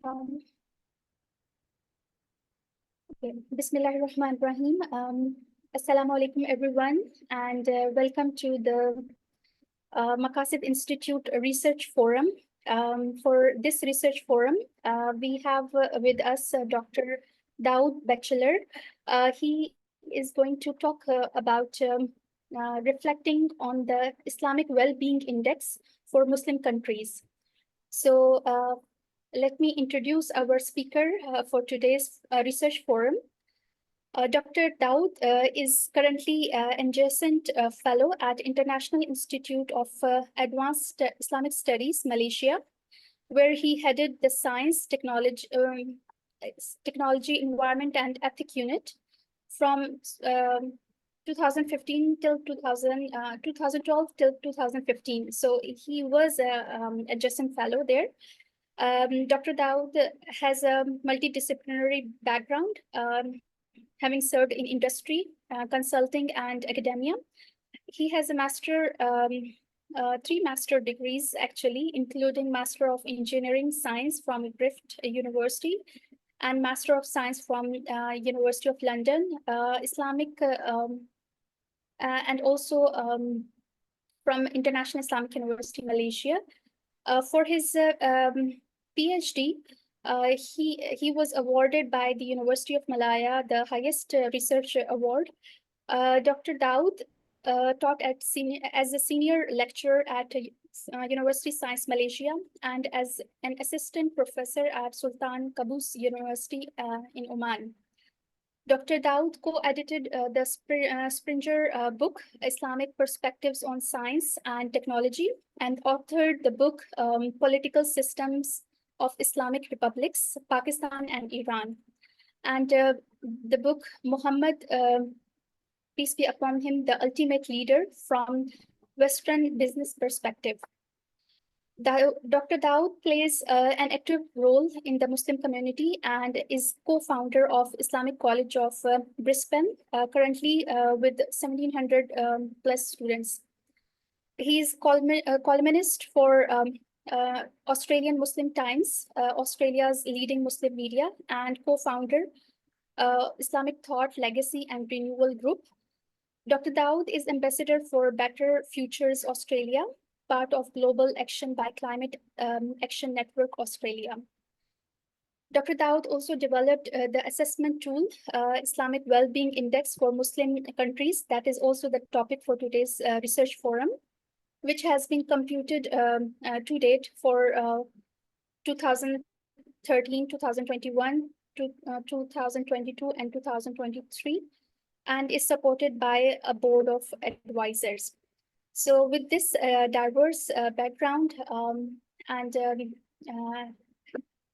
Um, okay. Bismillahirrahmanirrahim. Assalamu alaikum, everyone, and welcome to the Maqasid Institute Research Forum. For this research forum, we have with us Dr. Daud Batchelor. He is going to talk about reflecting on the Islamic Well-Being Index for Muslim countries. So let me introduce our speaker for today's research forum. Dr. Daud is currently an adjacent fellow at International Institute of Advanced Islamic Studies, Malaysia, where he headed the Science, Technology, Environment, and Ethic Unit from 2015 till 2012 till 2015. So he was an adjacent fellow there. Dr. Daud has a multidisciplinary background, having served in industry, consulting, and academia. He has three master degrees, actually, including Master of Engineering Science from Griffith University and Master of Science from University of London, and also from International Islamic University, Malaysia. For his PhD, he was awarded by the University of Malaya the highest research award. Dr. Daud taught as a senior lecturer at University Science Malaysia and as an assistant professor at Sultan Qaboos University in Oman. Dr. Daud co-edited the Springer book, Islamic Perspectives on Science and Technology, and authored the book, Political Systems of Islamic Republics, Pakistan and Iran. And the book, Muhammad, peace be upon him, the Ultimate Leader from Western Business Perspective. Dr. Daud plays an active role in the Muslim community and is co-founder of Islamic College of Brisbane, currently with 1,700 plus students. He's columnist for Australian Muslim Times, Australia's leading Muslim media, and co-founder Islamic Thought, Legacy and Renewal Group. Dr. Daud is ambassador for Better Futures Australia, part of Global Action by Climate Action Network Australia. Dr. Daud also developed the assessment tool, Islamic Well-Being Index for Muslim countries. That is also the topic for today's research forum, which has been computed to date for 2013, 2021, 2022, and 2023, and is supported by a board of advisors. So with this diverse background and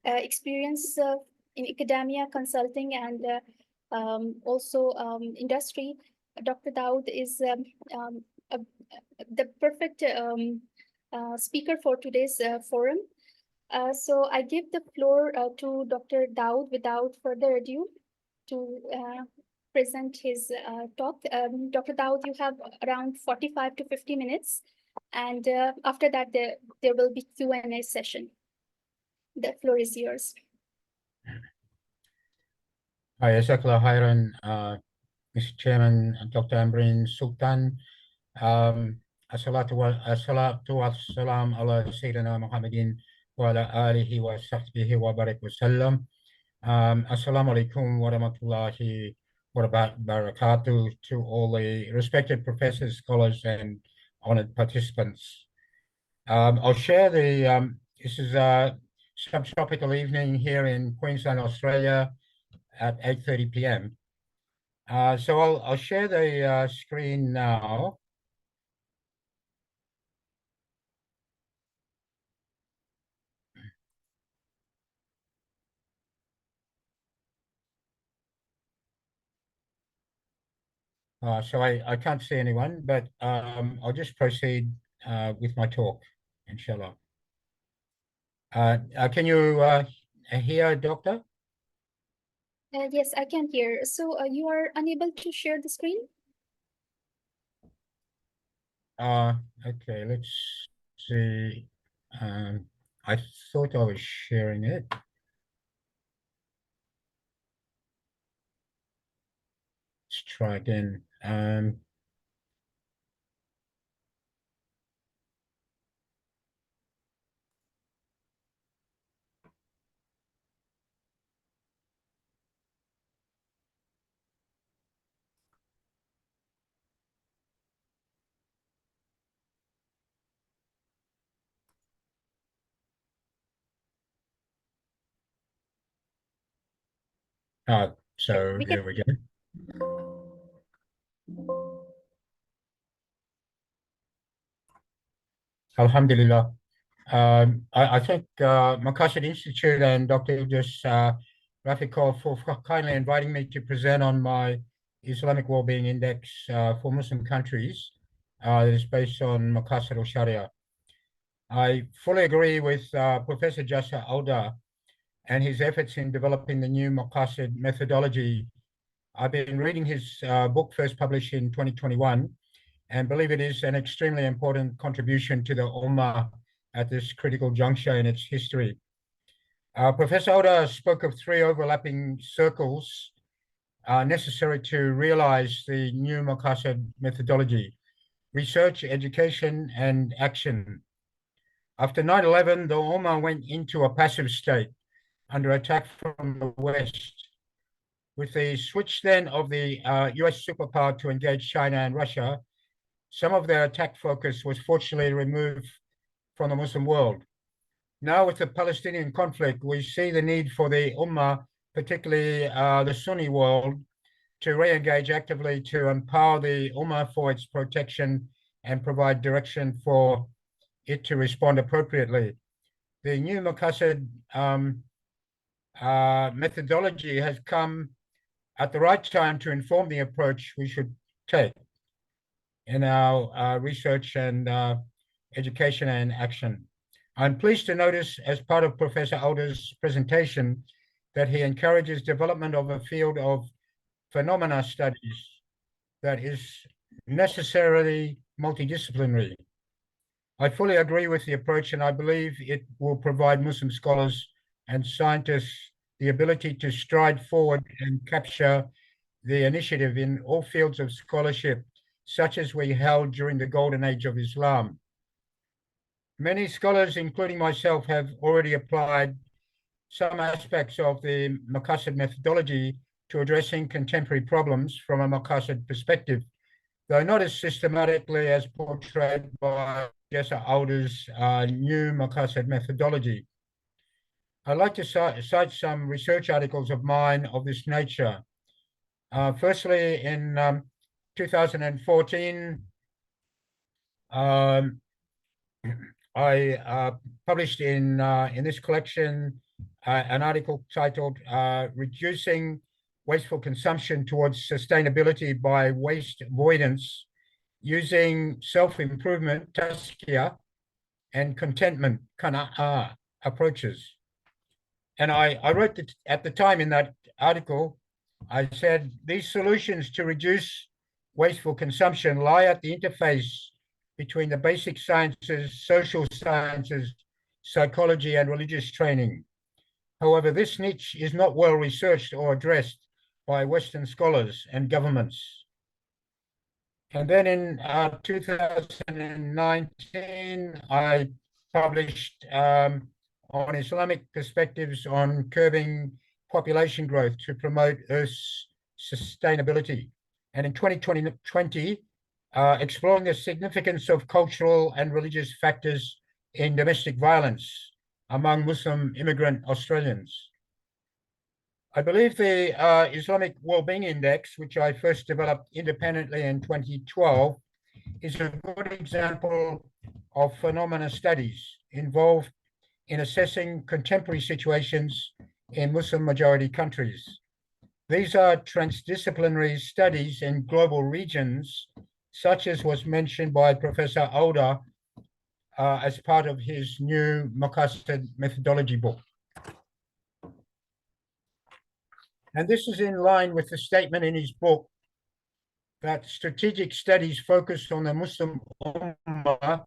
experience in academia, consulting, and also industry, Dr. Daud is the perfect speaker for today's forum. So I give the floor to Dr. Daud without further ado to present his talk. Dr. Daud, you have around 45 to 50 minutes. And after that, there will be Q&A session. The floor is yours. Hi, Jazakallah khairan, Mr. Chairman, Dr. Ambreen Sultan. Assalatu wassalam ala Sayyidina Muhammadin wa ala alihi wa sahbihi wa barak wa sallam. Assalamu alaikum wa rahmatullahi wa barakatuh to all the respected professors, scholars, and honored participants. I'll share this is a subtropical evening here in Queensland, Australia at 8:30 p.m. So I'll share the screen now. So I can't see anyone, but I'll just proceed with my talk, inshallah. Can you hear, Doctor? Yes, I can hear. So you are unable to share the screen? Okay, let's see. I thought I was sharing it. try again. So We can. here we go. Alhamdulillah. I thank Maqasid Institute and Dr. Idris Rafikov for kindly inviting me to present on my Islamic Well-Being Index for Muslim countries that is based on Maqasid al-Sharia. I fully agree with Professor Jasser Alda and his efforts in developing the new Maqasid methodology. I've been reading his book, first published in 2021, and believe it is an extremely important contribution to the Ummah at this critical juncture in its history. Professor Alda spoke of three overlapping circles necessary to realize the new Maqasid methodology: research, education, and action. After 9/11, the Ummah went into a passive state under attack from the West. With the switch then of the US superpower to engage China and Russia, some of their attack focus was fortunately removed from the Muslim world. Now with the Palestinian conflict, we see the need for the Ummah, particularly the Sunni world, to re-engage actively to empower the Ummah for its protection and provide direction for it to respond appropriately. The new Maqasid methodology has come at the right time to inform the approach we should take in our research and education and action. I'm pleased to notice, as part of Professor Alda's presentation, that he encourages development of a field of phenomena studies that is necessarily multidisciplinary. I fully agree with the approach, and I believe it will provide Muslim scholars and scientists the ability to stride forward and capture the initiative in all fields of scholarship, such as we held during the golden age of Islam. Many scholars, including myself, have already applied some aspects of the Maqasid methodology to addressing contemporary problems from a Maqasid perspective, though not as systematically as portrayed by Jasser Alda's new Maqasid methodology. I'd like to cite some research articles of mine of this nature. Firstly, in 2014, I published in this collection an article titled "Reducing Wasteful Consumption Towards Sustainability by Waste Avoidance Using Self-Improvement, Tazkiyah, and Contentment approaches." And I wrote at the time in that article, I said, these solutions to reduce wasteful consumption lie at the interface between the basic sciences, social sciences, psychology, and religious training. However, this niche is not well researched or addressed by Western scholars and governments. And then in 2019, I published on Islamic perspectives on curbing population growth to promote Earth's sustainability. And in 2020, exploring the significance of cultural and religious factors in domestic violence among Muslim immigrant Australians. I believe the Islamic Well-Being Index, which I first developed independently in 2012, is a good example of phenomena studies involved in assessing contemporary situations in Muslim majority countries. These are transdisciplinary studies in global regions, such as was mentioned by Professor Alda as part of his new Maqasid methodology book. And this is in line with the statement in his book that strategic studies focus on the Muslim Ummah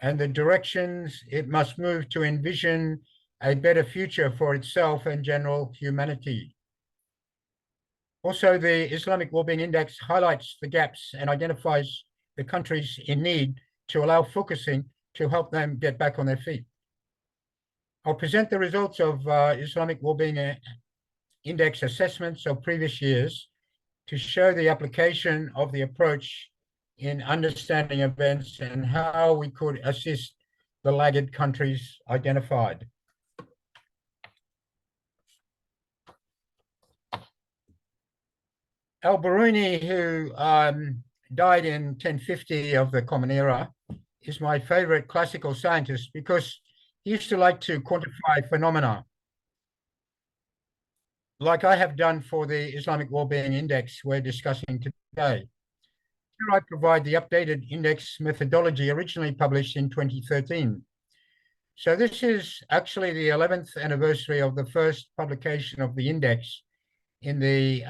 and the directions it must move to envision a better future for itself and general humanity. Also, the Islamic Well-Being Index highlights the gaps and identifies the countries in need to allow focusing to help them get back on their feet. I'll present the results of Islamic Well-Being Index assessments of previous years to show the application of the approach in understanding events and how we could assist the laggard countries identified. Al-Biruni, who died in 1050 of the Common Era, is my favorite classical scientist because he used to like to quantify phenomena, like I have done for the Islamic Well-Being Index we're discussing today. Here I provide the updated index methodology originally published in 2013. So this is actually the 11th anniversary of the first publication of the index in the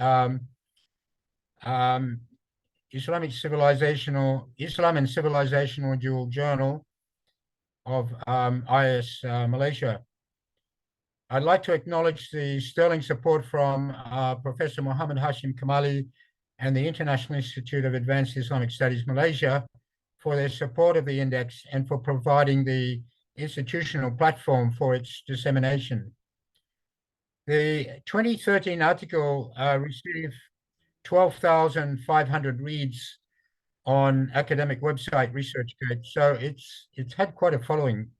Islam and Civilizational Dual Journal of IS Malaysia. I'd like to acknowledge the sterling support from Professor Muhammad Hashim Kamali and the International Institute of Advanced Islamic Studies Malaysia for their support of the index and for providing the institutional platform for its dissemination. The 2013 article received 12,500 reads on academic website ResearchGate, so it's had quite a following.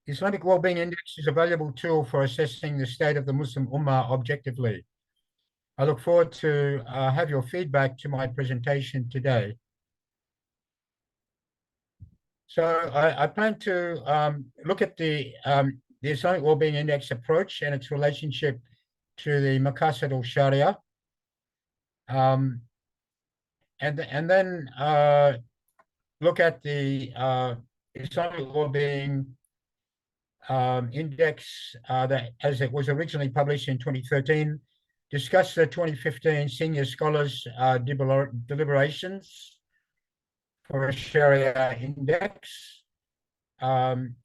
The Islamic Well-Being Index is a valuable tool for assessing the state of the Muslim Ummah objectively. I look forward to have your feedback to my presentation today. So I plan to look at the Islamic Well-Being Index approach and its relationship to the Maqasid al-Sharia. And then look at the Islamic Well-Being Index that, as it was originally published in 2013, discuss the 2015 Senior Scholars deliberations for a Sharia index,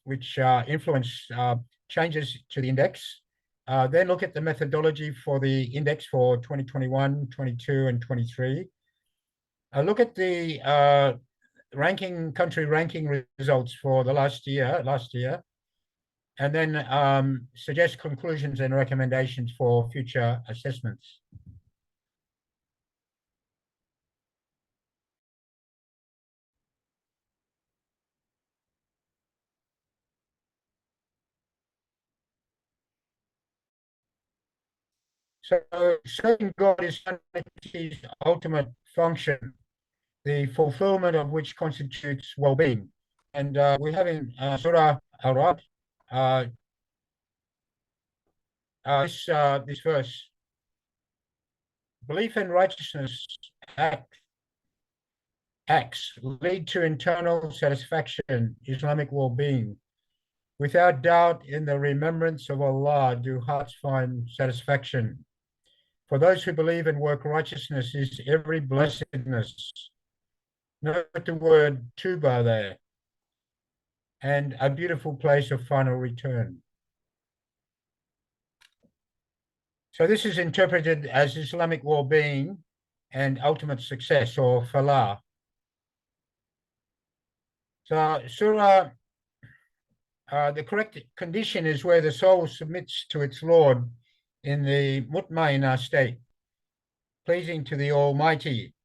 which influenced changes to the index. Then look at the methodology for the index for 2021, 22, and 23. Look at the country ranking results for the last year, and then suggest conclusions and recommendations for future assessments. So serving God is humanity's ultimate function, the fulfillment of which constitutes well-being. And we have in Surah Al-Ra'd this verse: belief and righteousness acts lead to internal satisfaction, Islamic well-being. Without doubt, in the remembrance of Allah do hearts find satisfaction. For those who believe and work righteousness is every blessedness. Note the word tuba there, and a beautiful place of final return. So this is interpreted as Islamic well-being and ultimate success, or falah. So Surah, the correct condition is where the soul submits to its Lord in the mutmainah state, pleasing to the Almighty.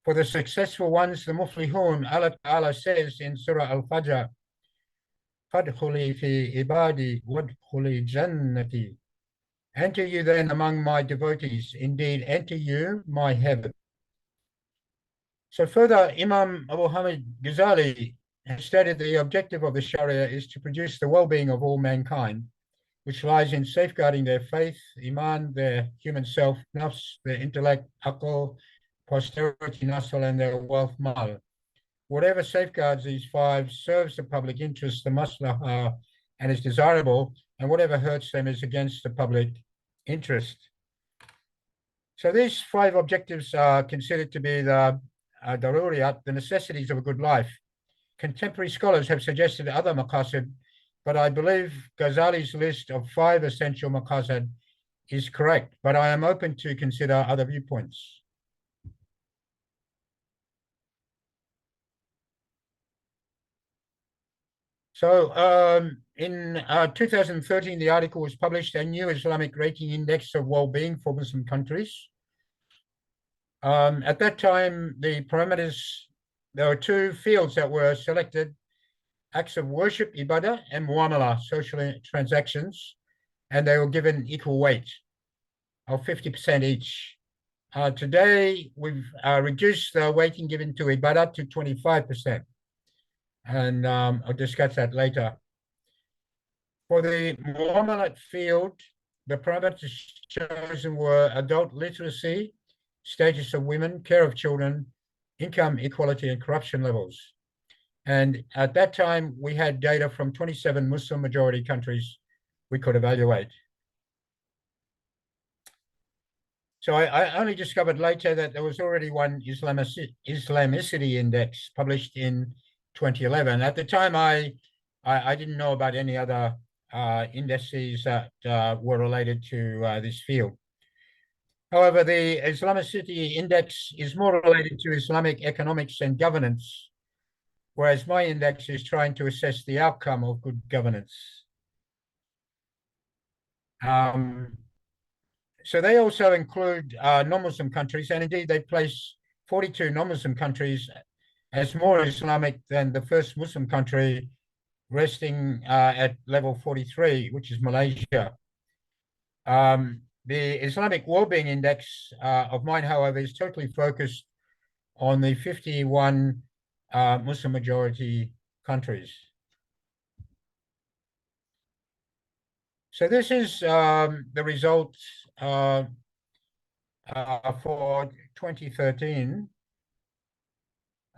For the successful ones, the muflihun, Allah Ta'ala says in Surah Al-Fajr, Fadkhuli fi ibadi wadkhuli jannati. Enter you then among my devotees, indeed enter you my heaven. So further, Imam Abu Hamid Ghazali has stated the objective of the Sharia is to produce the well-being of all mankind, which lies in safeguarding their faith, iman, their human self, nafs, their intellect, aql, posterity, nasl, and their wealth, mal. Whatever safeguards these five serves the public interest, the maslahah, and is desirable, and whatever hurts them is against the public interest. So these five objectives are considered to be the daruriyat, the necessities of a good life. Contemporary scholars have suggested other maqasid, but I believe Ghazali's list of 5 essential maqasid is correct, but I am open to consider other viewpoints. So in 2013, the article was published, a new Islamic rating index of well-being for Muslim countries. At that time, the parameters, there were two fields that were selected: acts of worship, ibadah, and muamala, social transactions, and they were given equal weight of 50% each. Today, we've reduced the weighting given to ibadah to 25%, and I'll discuss that later. For the muamalat field, the parameters chosen were adult literacy, status of women, care of children, income equality, and corruption levels. And at that time, we had data from 27 Muslim majority countries we could evaluate. So I only discovered later that there was already one Islamicity index published in 2011. At the time, I didn't know about any other indices that were related to this field. However, the Islamicity index is more related to Islamic economics and governance, whereas my index is trying to assess the outcome of good governance. So they also include non-Muslim countries, and indeed they place 42 non-Muslim countries as more Islamic than the first Muslim country, resting at level 43, which is Malaysia. The Islamic Well-Being Index of mine, however, is totally focused on the 51 Muslim majority countries. So this is the results for 2013.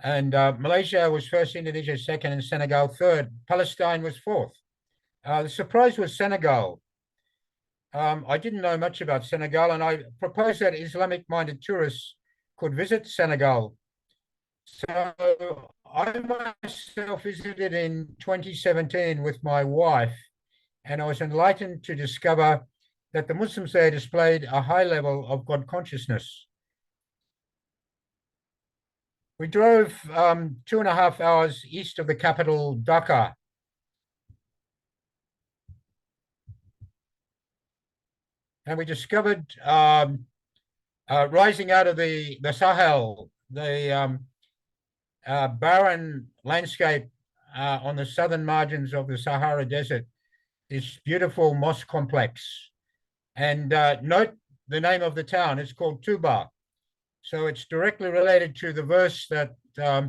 And Malaysia was first, Indonesia second, and Senegal third. Palestine was fourth. The surprise was Senegal. I didn't know much about Senegal, and I proposed that Islamic-minded tourists could visit Senegal. So I myself visited in 2017 with my wife, and I was enlightened to discover that the Muslims there displayed a high level of God consciousness. We drove 2.5 hours east of the capital, Dhaka. And we discovered rising out of the Sahel, the barren landscape on the southern margins of the Sahara Desert, this beautiful mosque complex. And note the name of the town, it's called Touba. So it's directly related to the verse that I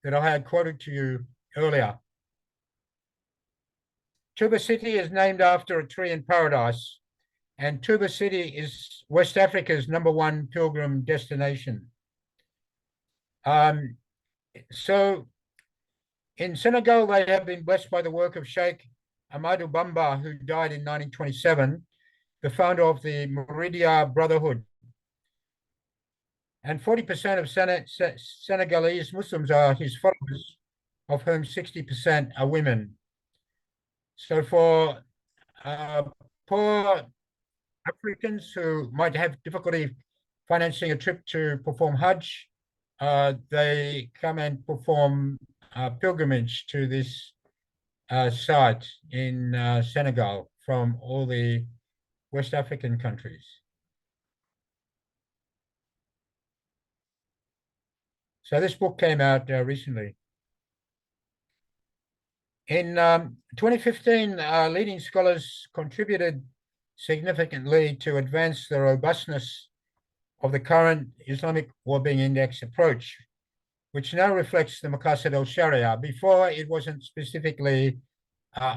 had quoted to you earlier. Touba City is named after a tree in paradise, and Touba City is West Africa's #1 pilgrim destination. So in Senegal, they have been blessed by the work of Sheikh Ahmadou Bamba, who died in 1927, the founder of the Mouridia Brotherhood. And 40% of Senegalese Muslims are his followers, of whom 60% are women. So for poor Africans who might have difficulty financing a trip to perform Hajj, they come and perform pilgrimage to this site in Senegal from all the West African countries. So this book came out recently. In 2015, leading scholars contributed significantly to advance the robustness of the current Islamic Well-Being Index approach, which now reflects the Maqasid al-Sharia. Before, it wasn't specifically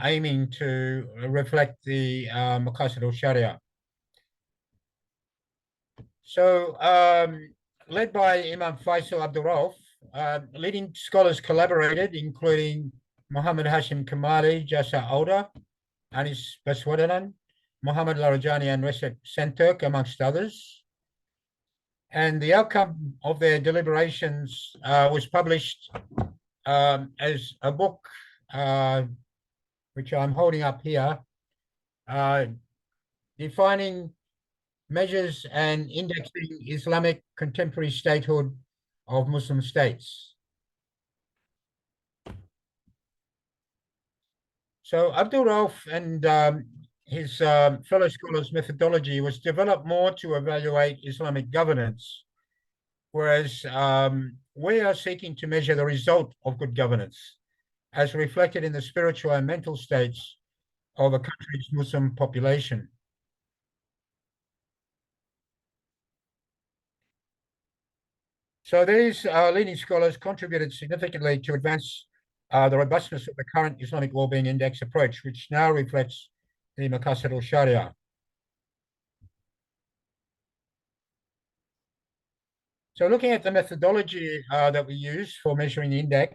aiming to reflect the Maqasid al-Sharia. So, led by Imam Faisal Abdul Rauf, leading scholars collaborated, including Muhammad Hashim Kamali, Jasa Auda, Anis Baswadanan, Muhammad Larajani, and Recep Senturk, amongst others. And the outcome of their deliberations was published as a book, which I'm holding up here, defining measures and indexing Islamic contemporary statehood of Muslim states. So Abdul Rauf and his fellow scholars' methodology was developed more to evaluate Islamic governance, whereas we are seeking to measure the result of good governance as reflected in the spiritual and mental states of a country's Muslim population. So these leading scholars contributed significantly to advance the robustness of the current Islamic Well-Being Index approach, which now reflects the Maqasid al-Sharia. So looking at the methodology that we use for measuring the index,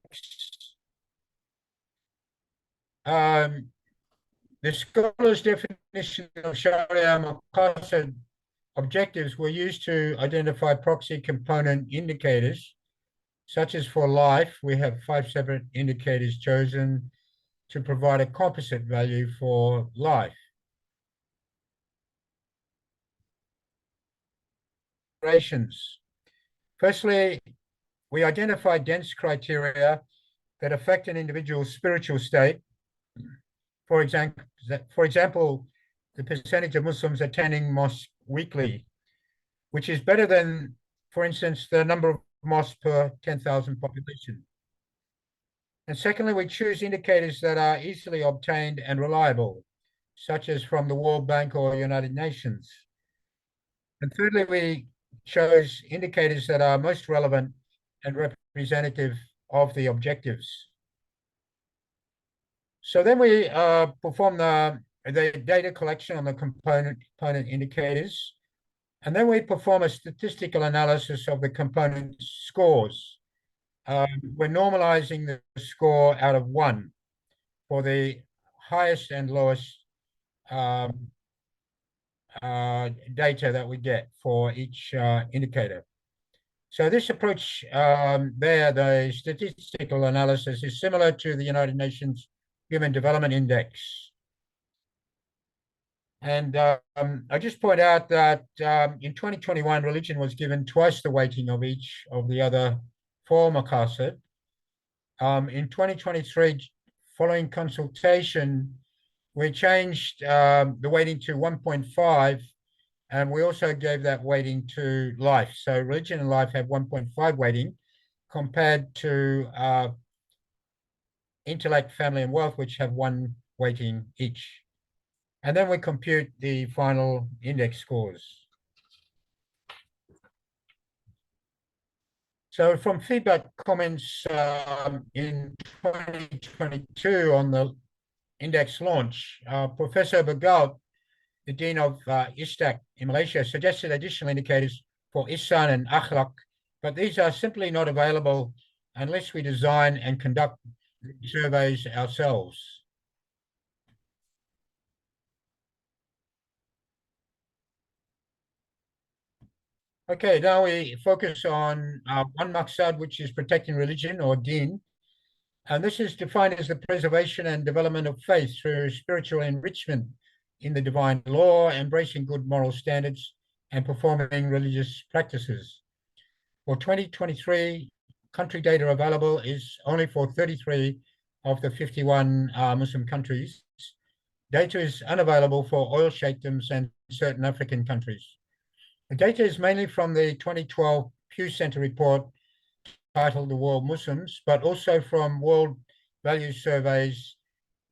the scholars' definition of Sharia Maqasid objectives were used to identify proxy component indicators, such as for life, we have 5 separate indicators chosen to provide a composite value for life. Firstly, we identify dense criteria that affect an individual's spiritual state. For example, the percentage of Muslims attending mosque weekly, which is better than, for instance, the number of mosques per 10,000 population. And secondly, we choose indicators that are easily obtained and reliable, such as from the World Bank or United Nations. And thirdly, we chose indicators that are most relevant and representative of the objectives. So then we perform the data collection on the component indicators, and then we perform a statistical analysis of the component scores. We're normalizing the score out of 1 for the highest and lowest data that we get for each indicator. So this approach the statistical analysis is similar to the United Nations Human Development Index. And I just point out that in 2021, religion was given twice the weighting of each of the other 4 maqasid. In 2023, following consultation, we changed the weighting to 1.5, and we also gave that weighting to life. So religion and life have 1.5 weighting compared to intellect, family, and wealth, which have 1 weighting each. And then we compute the final index scores. So from feedback comments in 2022 on the index launch, Professor Begaud, the Dean of ISTAC in Malaysia, suggested additional indicators for Ihsan and Akhlaq, but these are simply not available unless we design and conduct surveys ourselves. Okay, now we focus on one maqsad, which is protecting religion or deen. And this is defined as the preservation and development of faith through spiritual enrichment in the divine law, embracing good moral standards, and performing religious practices. For 2023, country data available is only for 33 of the 51 Muslim countries. Data is unavailable for oil sheikdoms and certain African countries. The data is mainly from the 2012 Pew Center report titled The World Muslims, but also from World Values Surveys,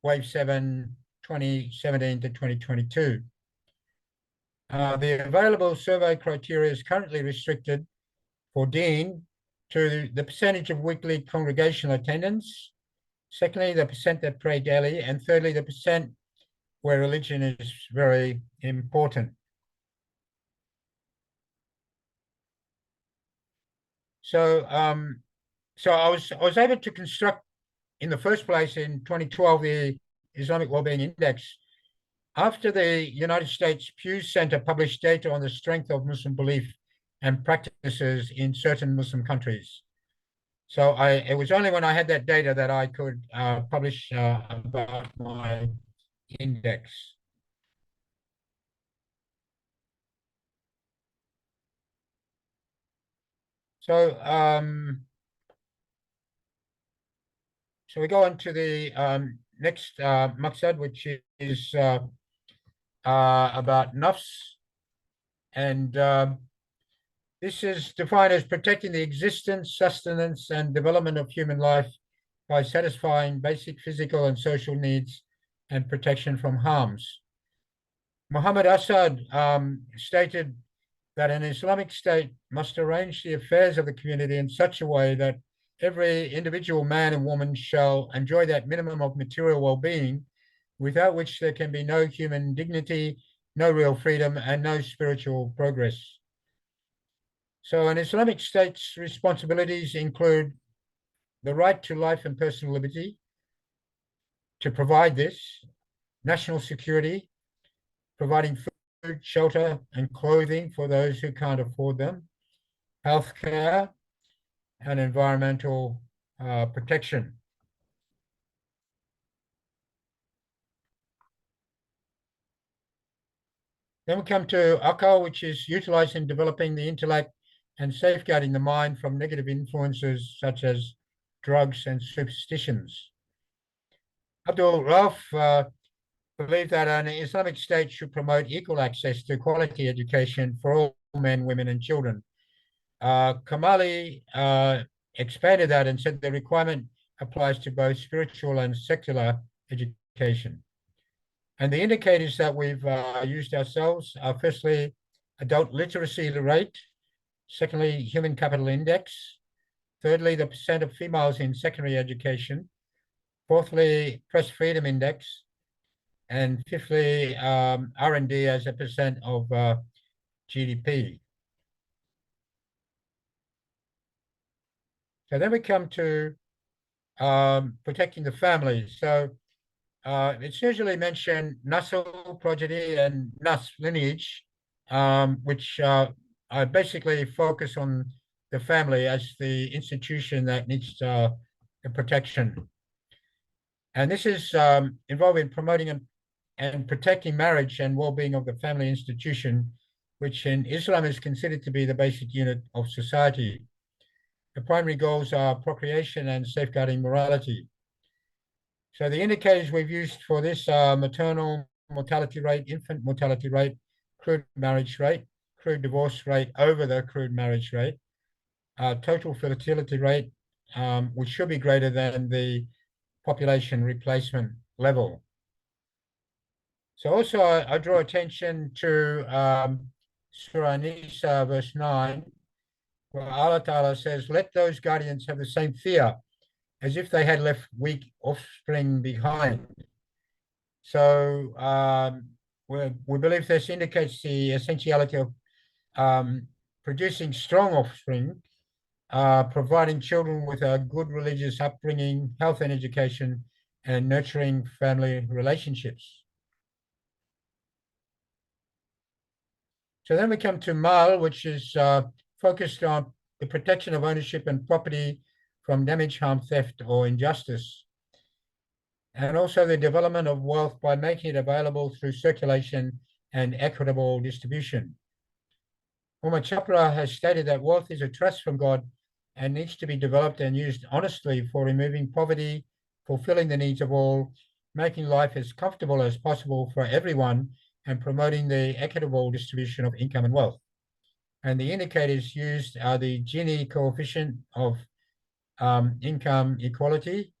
Wave 7, 2017 to 2022. The available survey criteria is currently restricted for deen to the percentage of weekly congregational attendance, secondly, the percent that pray daily, and thirdly, the percent where religion is very important. So, I was able to construct in the first place in 2012 the Islamic Well-Being Index after the United States Pew Center published data on the strength of Muslim belief and practices in certain Muslim countries. So it was only when I had that data that I could publish about my index. So, so we go on to the next maqsad, which is about nafs, and this is defined as protecting the existence, sustenance, and development of human life by satisfying basic physical and social needs and protection from harms. Muhammad Assad stated that an Islamic state must arrange the affairs of the community in such a way that every individual man and woman shall enjoy that minimum of material well-being without which there can be no human dignity, no real freedom, and no spiritual progress. So an Islamic state's responsibilities include the right to life and personal liberty, to provide this, national security, providing food, shelter, and clothing for those who can't afford them, healthcare, and environmental protection. Then we come to akal, which is utilized in developing the intellect and safeguarding the mind from negative influences such as drugs and superstitions. Abdul Rauf believed that an Islamic state should promote equal access to quality education for all men, women, and children. Kamali expanded that and said the requirement applies to both spiritual and secular education. And the indicators that we've used ourselves are firstly, adult literacy rate, secondly, human capital index, thirdly, the percent of females in secondary education, fourthly, press freedom index, and fifthly, R&D as a percent of GDP. So then we come to protecting the family. So it's usually mentioned nasl, progeny, and nas, lineage, which I basically focus on the family as the institution that needs the protection. And this is involved in promoting and protecting marriage and well-being of the family institution, which in Islam is considered to be the basic unit of society. The primary goals are procreation and safeguarding morality. So the indicators we've used for this are maternal mortality rate, infant mortality rate, crude marriage rate, crude divorce rate over the crude marriage rate, total fertility rate, which should be greater than the population replacement level. So also I draw attention to Surah Nisa verse 9, where Allah Ta'ala says, let those guardians have the same fear as if they had left weak offspring behind. So we believe this indicates the essentiality of producing strong offspring, providing children with a good religious upbringing, health and education, and nurturing family relationships. So then we come to mal, which is focused on the protection of ownership and property from damage, harm, theft, or injustice. And also the development of wealth by making it available through circulation and equitable distribution. Uma Chopra has stated that wealth is a trust from God and needs to be developed and used honestly for removing poverty, fulfilling the needs of all, making life as comfortable as possible for everyone, and promoting the equitable distribution of income and wealth. And the indicators used are the Gini coefficient of income equality,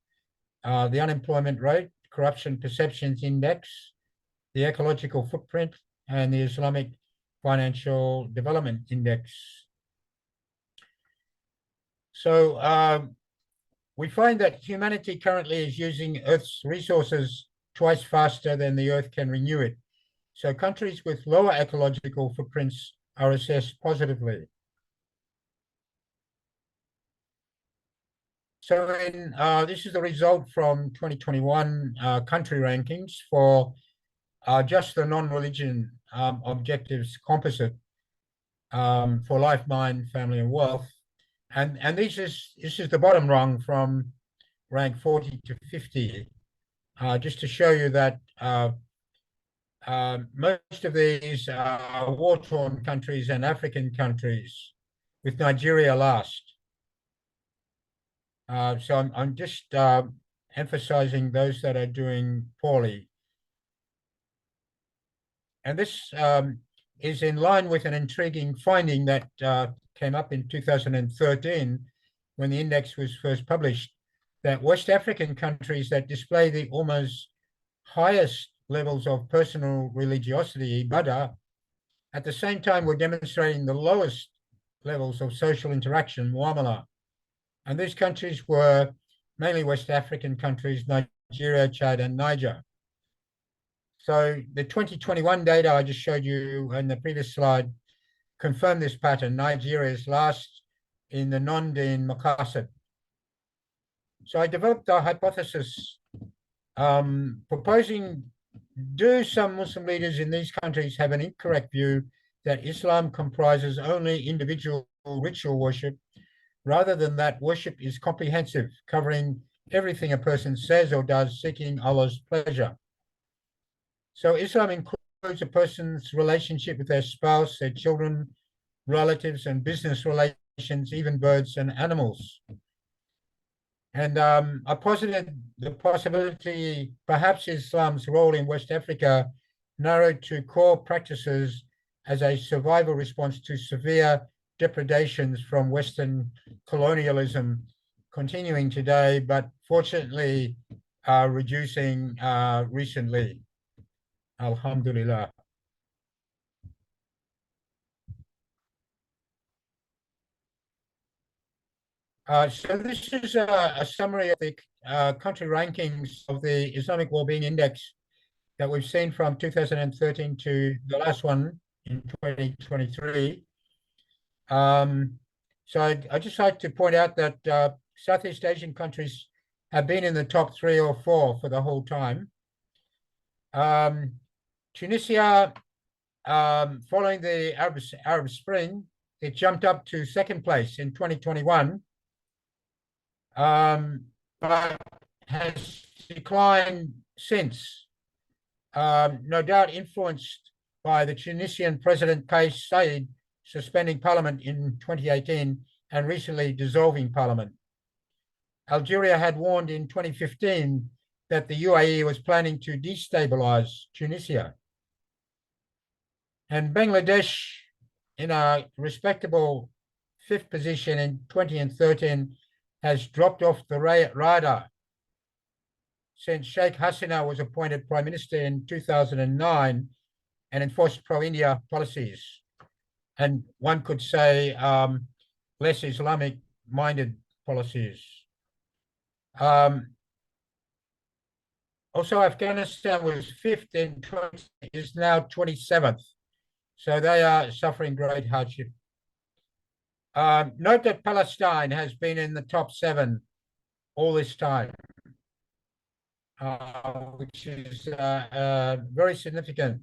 the unemployment rate, corruption perceptions index, the ecological footprint, and the Islamic financial development index. So we find that humanity currently is using Earth's resources twice faster than the Earth can renew it. So countries with lower ecological footprints are assessed positively. So this is the result from 2021 country rankings for just the non-religion objectives composite for life, mind, family, and wealth. And this is the bottom rung from rank 40 to 50, just to show you that most of these are war-torn countries and African countries. with Nigeria last. So I'm just emphasizing those that are doing poorly. And this is in line with an intriguing finding that came up in 2013 when the index was first published, that West African countries that display the almost highest levels of personal religiosity, ibadah, at the same time were demonstrating the lowest levels of social interaction, muamala. And these countries were mainly West African countries, Nigeria, Chad, and Niger. So the 2021 data I just showed you in the previous slide confirmed this pattern. Nigeria is last in the non-Deen Maqasid. So I developed a hypothesis proposing, do some Muslim leaders in these countries have an incorrect view that Islam comprises only individual ritual worship, rather than that worship is comprehensive, covering everything a person says or does, seeking Allah's pleasure? So Islam includes a person's relationship with their spouse, their children, relatives, and business relations, even birds and animals. And I posited the possibility perhaps Islam's role in West Africa narrowed to core practices as a survival response to severe depredations from Western colonialism continuing today, but fortunately reducing recently. Alhamdulillah. So this is a summary of the country rankings of the Islamic Well-Being Index that we've seen from 2013 to the last one in 2023. So I'd just like to point out that Southeast Asian countries have been in the top 3 or 4 for the whole time. Tunisia, following the Arab Spring, it jumped up to 2nd place in 2021, but has declined since, no doubt influenced by the Tunisian President Kais Saied suspending parliament in 2018 and recently dissolving parliament. Algeria had warned in 2015 that the UAE was planning to destabilize Tunisia. And Bangladesh, in a respectable 5th position in 2013, has dropped off the radar since Sheikh Hasina was appointed Prime Minister in 2009 and enforced pro-India policies. And one could say less Islamic-minded policies. Also, Afghanistan was 5th in 20, is now 27th. So they are suffering great hardship. Note that Palestine has been in the top 7 all this time, which is a very significant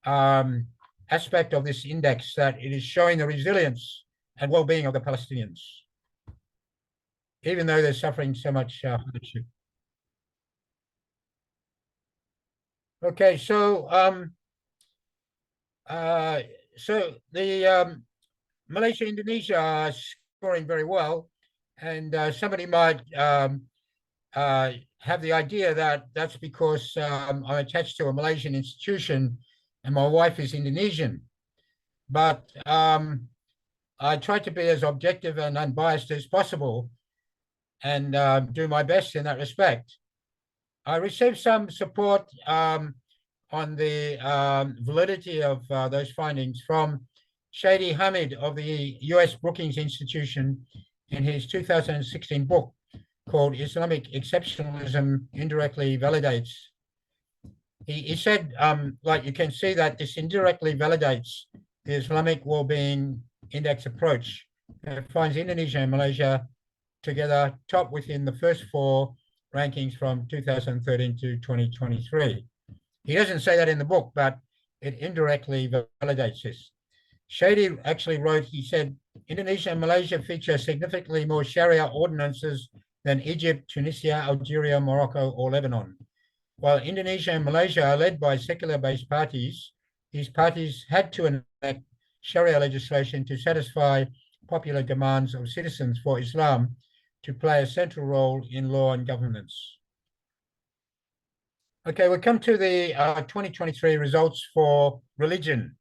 aspect of this index, that it is showing the resilience and well-being of the Palestinians, even though they're suffering so much hardship. Okay, so the Malaysia, Indonesia are scoring very well, and somebody might have the idea that that's because I'm attached to a Malaysian institution and my wife is Indonesian. But I try to be as objective and unbiased as possible and do my best in that respect. I received some support on the validity of those findings from Shady Hamid of the US Brookings Institution in his 2016 book called Islamic Exceptionalism Indirectly Validates. He said, like, you can see that this indirectly validates the Islamic Well-Being Index approach. It finds Indonesia and Malaysia together top within the first 4 rankings from 2013 to 2023. He doesn't say that in the book, but it indirectly validates this. Shady actually wrote, he said, Indonesia and Malaysia feature significantly more Sharia ordinances than Egypt, Tunisia, Algeria, Morocco, or Lebanon. While Indonesia and Malaysia are led by secular-based parties, these parties had to enact Sharia legislation to satisfy popular demands of citizens for Islam to play a central role in law and governance. Okay, we come to the 2023 results for religion.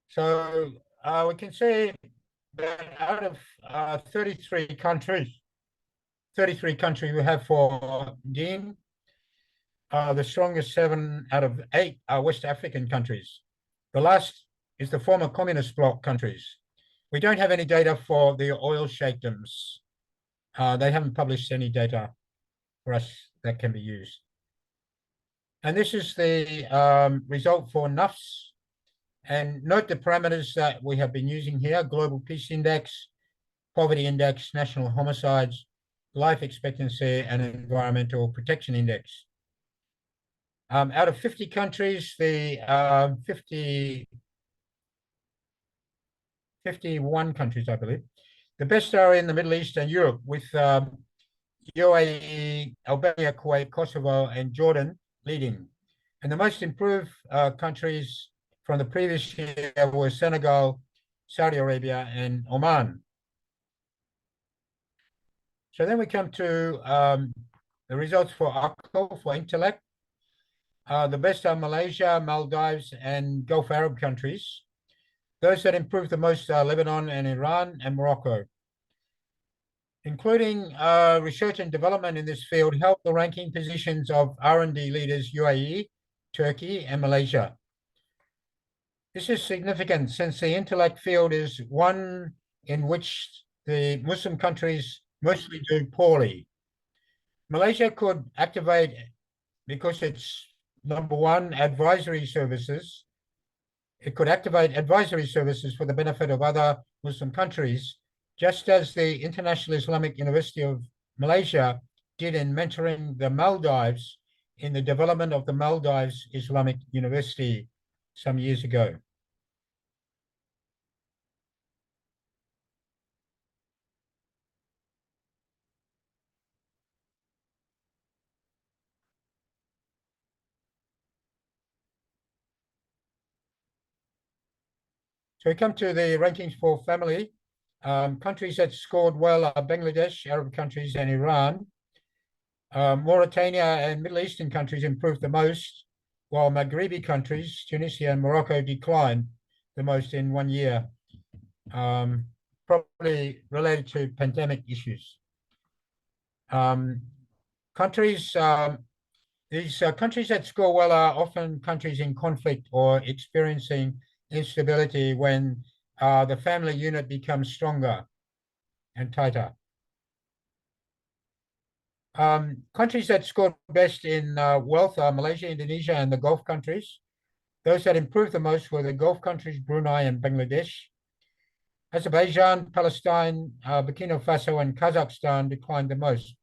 So we can see that out of 33 countries we have for deen, the strongest 7 out of 8 are West African countries. The last is the former communist bloc countries. We don't have any data for the oil sheikdoms. They haven't published any data for us that can be used. And this is the result for NUFS. And note the parameters that we have been using here: Global Peace Index, Poverty Index, National Homicides, Life Expectancy, and Environmental Protection Index. Out of 50 countries, the 51 countries, I believe, the best are in the Middle East and Europe, with UAE, Albania, Kuwait, Kosovo, and Jordan leading. And the most improved countries from the previous year were Senegal, Saudi Arabia, and Oman. So then we come to the results for AQL, for intellect. The best are Malaysia, Maldives, and Gulf Arab countries. Those that improved the most are Lebanon and Iran and Morocco. Including research and development in this field help the ranking positions of R&D leaders UAE, Turkey, and Malaysia. This is significant since the intellect field is one in which the Muslim countries mostly do poorly. Malaysia could activate, because it's number one, advisory services. It could activate advisory services for the benefit of other Muslim countries, just as the International Islamic University of Malaysia did in mentoring the Maldives in the development of the Maldives Islamic University some years ago. So we come to the rankings for family. Countries that scored well are Bangladesh, Arab countries, and Iran. Mauritania and Middle Eastern countries improved the most, while Maghrebi countries, Tunisia and Morocco, declined the most in 1 year, probably related to pandemic issues. These countries that score well are often countries in conflict or experiencing instability when the family unit becomes stronger and tighter. Countries that scored best in wealth are Malaysia, Indonesia, and the Gulf countries. Those that improved the most were the Gulf countries, Brunei and Bangladesh. Azerbaijan, Palestine, Burkina Faso, and Kazakhstan declined the most.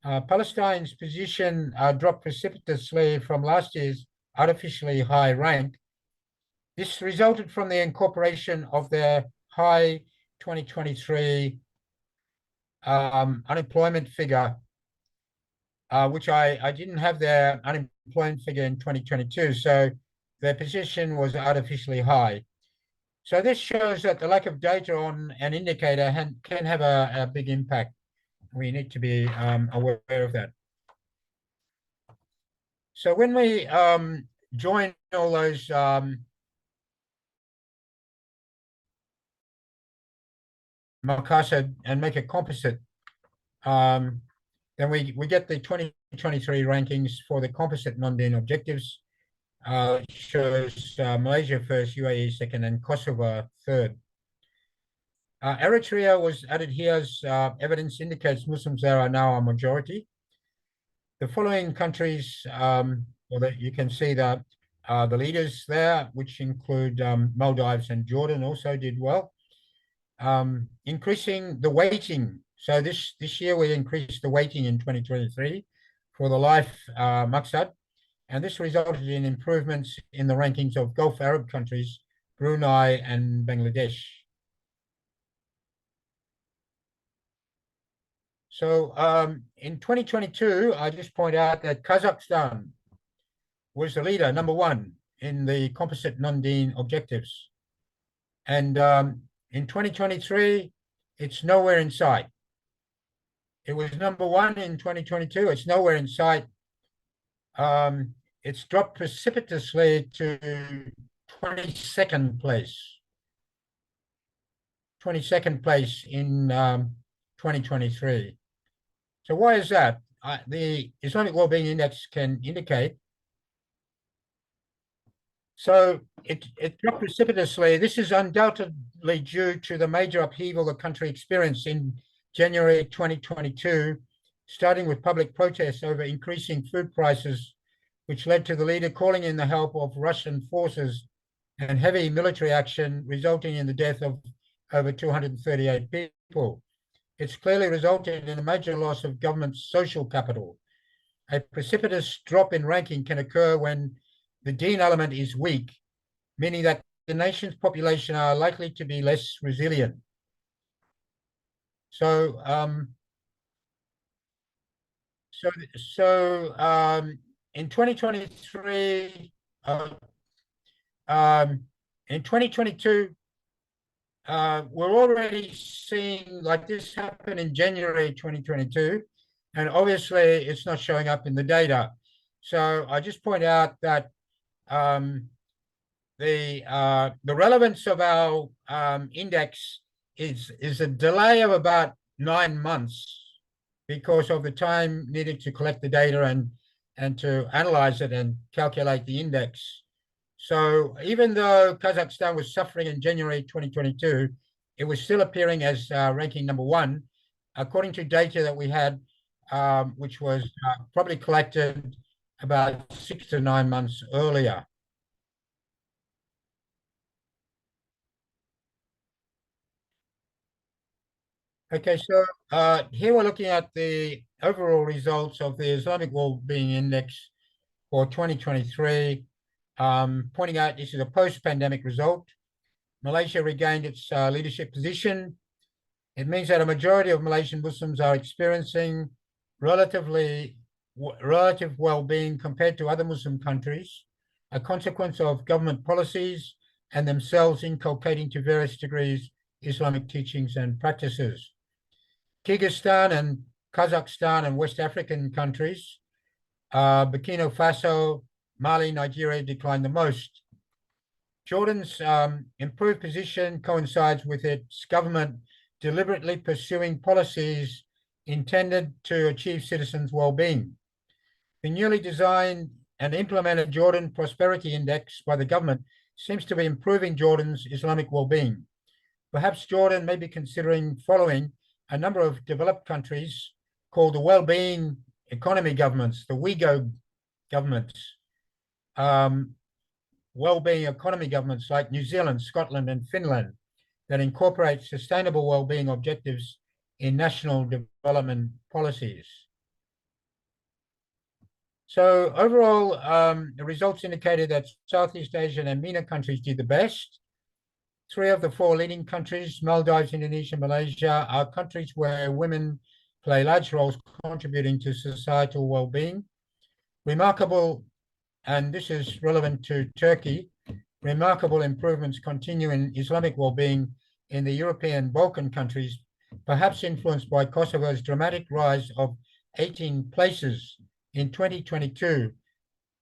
Palestine's position dropped precipitously from last year's artificially high rank. This resulted from the incorporation of their high 2023 unemployment figure, which I didn't have their unemployment figure in 2022, so their position was artificially high. So this shows that the lack of data on an indicator can have a big impact. We need to be aware of that. So when we join all those Maqasid and make a composite, then we get the 2023 rankings for the composite non-deen objectives. Shows Malaysia first, UAE second, and Kosovo third. Eritrea was added here as evidence indicates Muslims there are now a majority. The following countries, you can see that the leaders there, which include Maldives and Jordan, also did well. Increasing the weighting. So this year we increased the weighting in 2023 for the life Maqsad, and this resulted in improvements in the rankings of Gulf Arab countries, Brunei and Bangladesh. So in 2022, I just point out that Kazakhstan was the leader, number one, in the composite non-deen objectives. And In 2023, it's nowhere in sight. It was number 1 in 2022. It's nowhere in sight. It's dropped precipitously to 22nd place. 22nd place in 2023. So why is that? The Islamic Well-Being Index can indicate. So it dropped precipitously. This is undoubtedly due to the major upheaval the country experienced in January 2022, starting with public protests over increasing food prices, which led to the leader calling in the help of Russian forces and heavy military action, resulting in the death of over 238 people. It's clearly resulted in a major loss of government social capital. A precipitous drop in ranking can occur when the deen element is weak, meaning that the nation's population are likely to be less resilient. So, in 2023, in 2022, we're already seeing like this happen in January 2022, and obviously it's not showing up in the data. So I just point out that the relevance of our index is a delay of about 9 months because of the time needed to collect the data and to analyze it and calculate the index. So even though Kazakhstan was suffering in January 2022, it was still appearing as ranking number 1, according to data that we had, which was probably collected about 6 to 9 months earlier. Okay, so here we're looking at the overall results of the Islamic Well-Being Index for 2023, pointing out this is a post-pandemic result. Malaysia regained its leadership position. It means that a majority of Malaysian Muslims are experiencing relative well-being compared to other Muslim countries, a consequence of government policies and themselves inculcating to various degrees Islamic teachings and practices. Kyrgyzstan and Kazakhstan and West African countries, Burkina Faso, Mali, Nigeria declined the most. Jordan's improved position coincides with its government deliberately pursuing policies intended to achieve citizens' well-being. The newly designed and implemented Jordan Prosperity Index by the government seems to be improving Jordan's Islamic well-being. Perhaps Jordan may be considering following a number of developed countries called the well-being economy governments, the WEGO governments, well-being economy governments like New Zealand, Scotland, and Finland that incorporate sustainable well-being objectives in national development policies. So overall, the results indicated that Southeast Asian and MENA countries did the best. 3 of the 4 leading countries, Maldives, Indonesia, Malaysia, are countries where women play large roles contributing to societal well-being. Remarkable, and this is relevant to Turkey, remarkable improvements continue in Islamic well-being in the European Balkan countries, perhaps influenced by Kosovo's dramatic rise of 18 places in 2022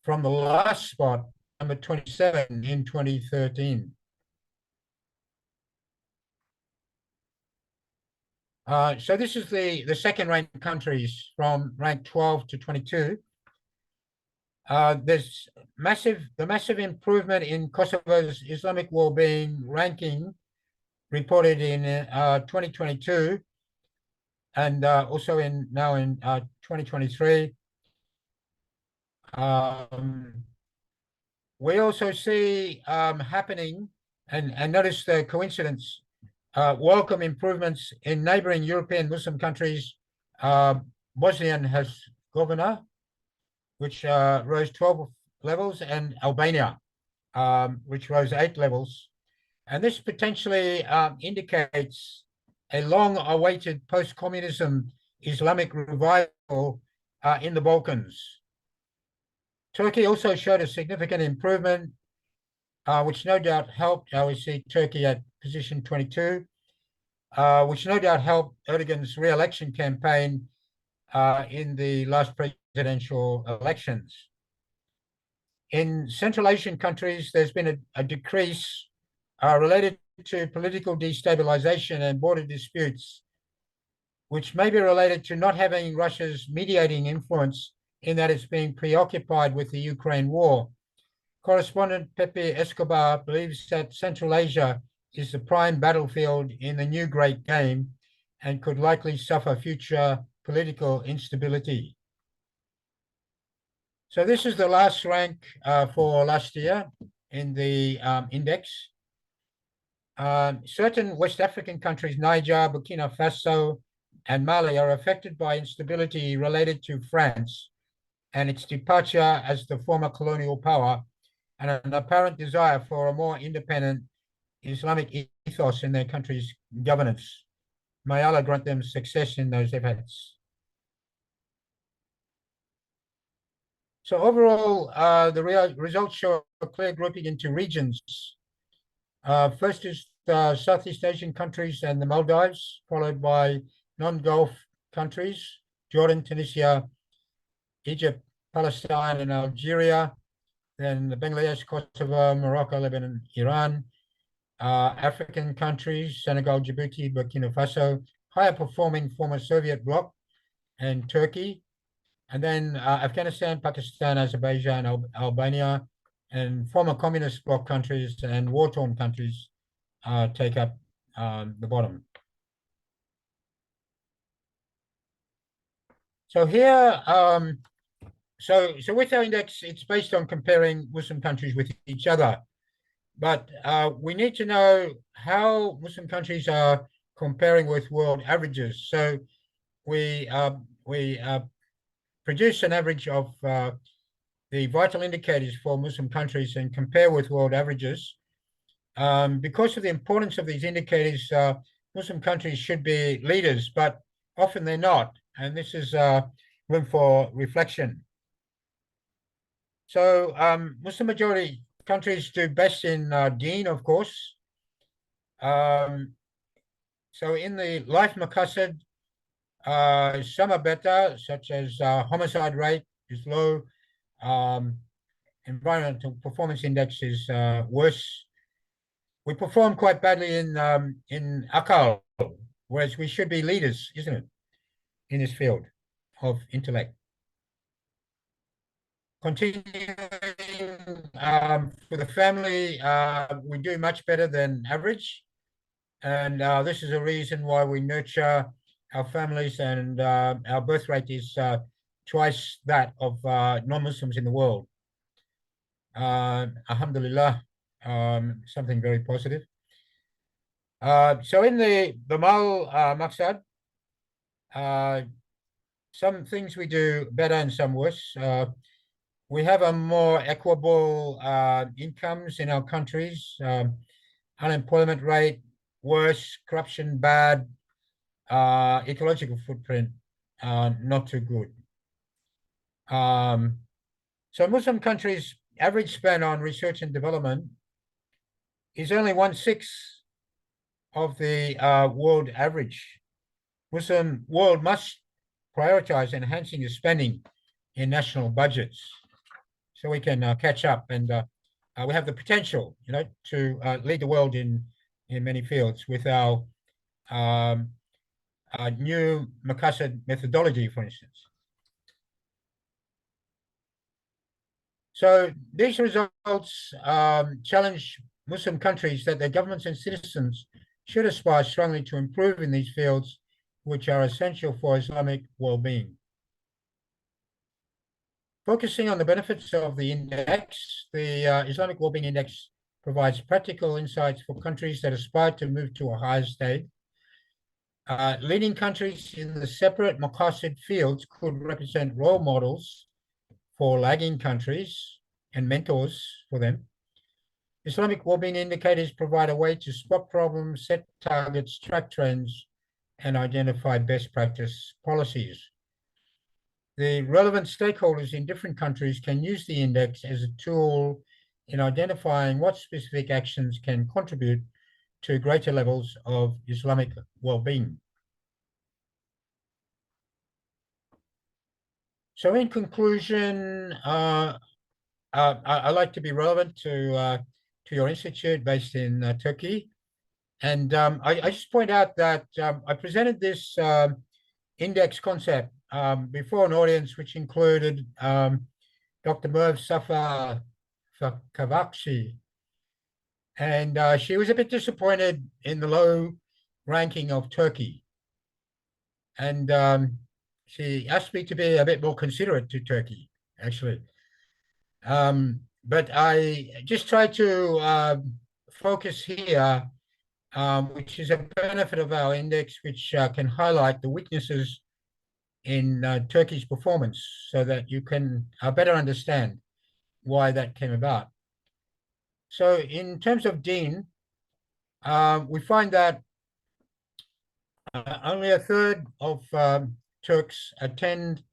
from the last spot, number 27 in 2013. So this is the second ranked countries from rank 12 to 22. There's the massive improvement in Kosovo's Islamic well-being ranking reported in 2022 and also now in 2023. We also see happening, and notice the coincidence, welcome improvements in neighboring European Muslim countries, Bosnia and Herzegovina, which rose 12 levels, and Albania, which rose 8 levels. And this potentially indicates a long-awaited post-communism Islamic revival in the Balkans. Turkey also showed a significant improvement which no doubt helped. We see Turkey at position 22, which no doubt helped Erdogan's re-election campaign in the last presidential elections. In Central Asian countries, there's been a decrease related to political destabilization and border disputes, which may be related to not having Russia's mediating influence in that it's being preoccupied with the Ukraine war. Correspondent Pepe Escobar believes that Central Asia is the prime battlefield in the new great game and could likely suffer future political instability. So this is the last rank for last year in the index. Certain West African countries, Niger, Burkina Faso, and Mali, are affected by instability related to France and its departure as the former colonial power, and an apparent desire for a more independent Islamic ethos in their country's governance. May Allah grant them success in those efforts. So overall, the results show a clear grouping into regions. First is the Southeast Asian countries and the Maldives, followed by non-Gulf countries, Jordan, Tunisia, Egypt, Palestine, and Algeria, then the Bangladesh, Kosovo, Morocco, Lebanon, Iran, African countries, Senegal, Djibouti, Burkina Faso, higher performing former Soviet bloc, and Turkey, and then Afghanistan, Pakistan, Azerbaijan, Albania, and former communist bloc countries and war-torn countries take up the bottom. So here, so with our index, it's based on comparing Muslim countries with each other. But we need to know how Muslim countries are comparing with world averages. So we produce an average of the vital indicators for Muslim countries and compare with world averages. Because of the importance of these indicators, Muslim countries should be leaders, but often they're not. And this is room for reflection. So Muslim majority countries do best in Deen, of course. So in the life Maqasid, some are better, such as homicide rate is low, environmental performance index is worse. We perform quite badly in Akal, whereas we should be leaders, isn't it, in this field of intellect. Continuing for the family, we do much better than average. And this is a reason why we nurture our families, and our birth rate is twice that of non-Muslims in the world. Alhamdulillah, something very positive. So in the Mal Maqsad, some things we do better and some worse. We have a more equitable incomes in our countries. Unemployment rate worse, corruption bad, ecological footprint not too good. So Muslim countries' average spend on research and development is only 1/6 of the world average. Muslim world must prioritize enhancing the spending in national budgets so we can catch up, and we have the potential, to lead the world in many fields with our new Maqasid methodology, for instance. So these results challenge Muslim countries that their governments and citizens should aspire strongly to improve in these fields, which are essential for Islamic well-being. Focusing on the benefits of the index, the Islamic Well-Being Index provides practical insights for countries that aspire to move to a higher state. Leading countries in the separate Maqasid fields could represent role models for lagging countries and mentors for them. Islamic well-being indicators provide a way to spot problems, set targets, track trends, and identify best practice policies. The relevant stakeholders in different countries can use the index as a tool in identifying what specific actions can contribute to greater levels of Islamic well-being. So in conclusion, I like to be relevant to your institute based in Turkey. And I just point out that I presented this index concept before an audience which included Dr. Merv Safa Kavakshi. And she was a bit disappointed in the low ranking of Turkey. And she asked me to be a bit more considerate to Turkey, actually. But I just try to focus here, which is a benefit of our index, which can highlight the weaknesses in Turkey's performance so that you can better understand why that came about. So in terms of Deen, we find that only a third of Turks attend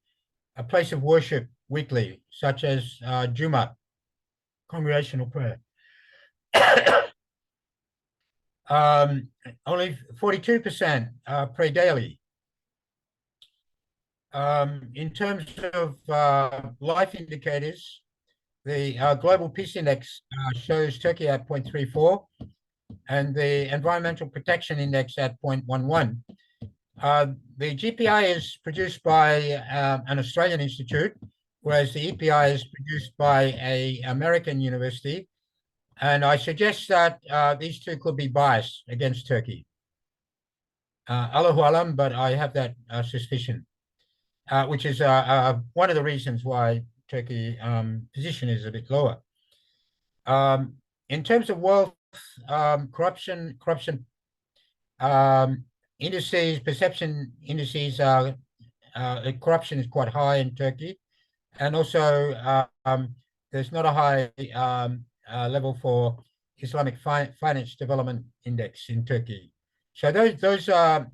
a place of worship weekly, such as Jummah, congregational prayer. Only 42% pray daily. In terms of life indicators, the Global Peace Index shows Turkey at 0.34 and the Environmental Protection Index at 0.11. The GPI is produced by an Australian institute, whereas the EPI is produced by an American university. And I suggest that these two could be biased against Turkey. Allahu Alam, but I have that suspicion, which is one of the reasons why Turkey position is a bit lower. In terms of wealth, corruption indices, perception indices, corruption is quite high in Turkey. And also there's not a high level for Islamic Finance Development Index in Turkey. So those are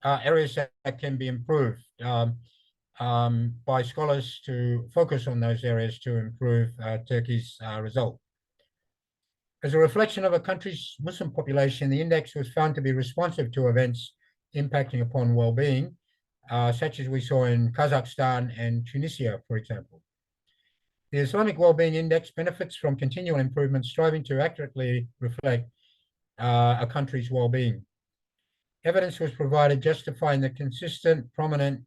areas that can be improved by scholars to focus on those areas to improve Turkey's result. As a reflection of a country's Muslim population, the index was found to be responsive to events impacting upon well-being, such as we saw in Kazakhstan and Tunisia, for example. The Islamic Well-Being Index benefits from continual improvement, striving to accurately reflect a country's well-being. Evidence was provided justifying the consistent, prominent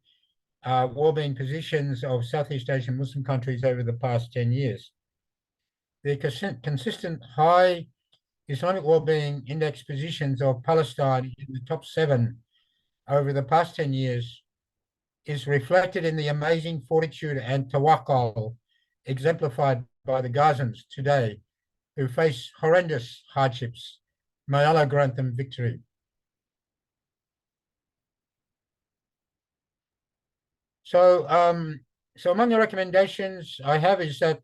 well-being positions of Southeast Asian Muslim countries over the past 10 years. The consistent high Islamic Well-Being Index positions of Palestine in the top 7 over the past 10 years is reflected in the amazing fortitude and tawakkul exemplified by the Gazans today, who face horrendous hardships. May Allah grant them victory. So, so among the recommendations I have is that,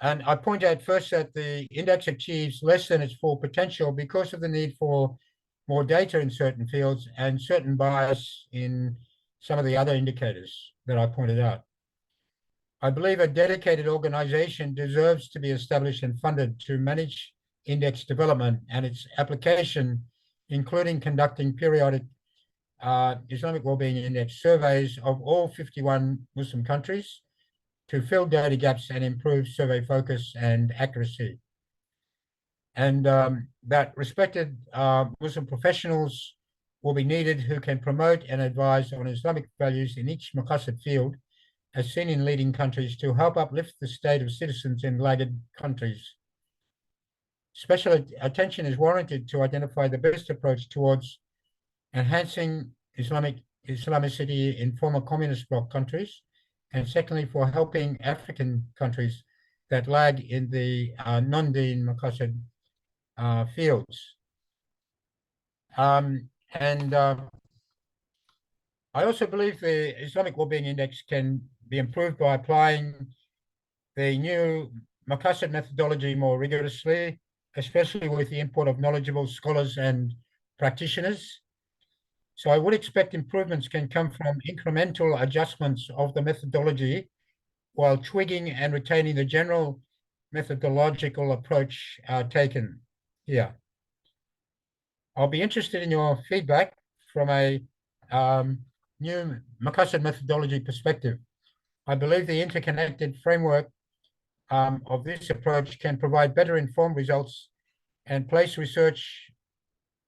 and I point out first that the index achieves less than its full potential because of the need for more data in certain fields and certain bias in some of the other indicators that I pointed out. I believe a dedicated organization deserves to be established and funded to manage index development and its application, including conducting periodic Islamic Wellbeing Index surveys of all 51 Muslim countries to fill data gaps and improve survey focus and accuracy. And that respected Muslim professionals will be needed who can promote and advise on Islamic values in each Maqasid field, as seen in leading countries, to help uplift the state of citizens in laggard countries. Special attention is warranted to identify the best approach towards enhancing Islamicity in former communist bloc countries, and secondly, for helping African countries that lag in the non-Deen Maqasid fields. I also believe the Islamic Wellbeing Index can be improved by applying the new Maqasid methodology more rigorously, especially with the input of knowledgeable scholars and practitioners. So I would expect improvements can come from incremental adjustments of the methodology while twigging and retaining the general methodological approach taken here. I'll be interested in your feedback from a new Maqasid methodology perspective. I believe the interconnected framework of this approach can provide better informed results and place research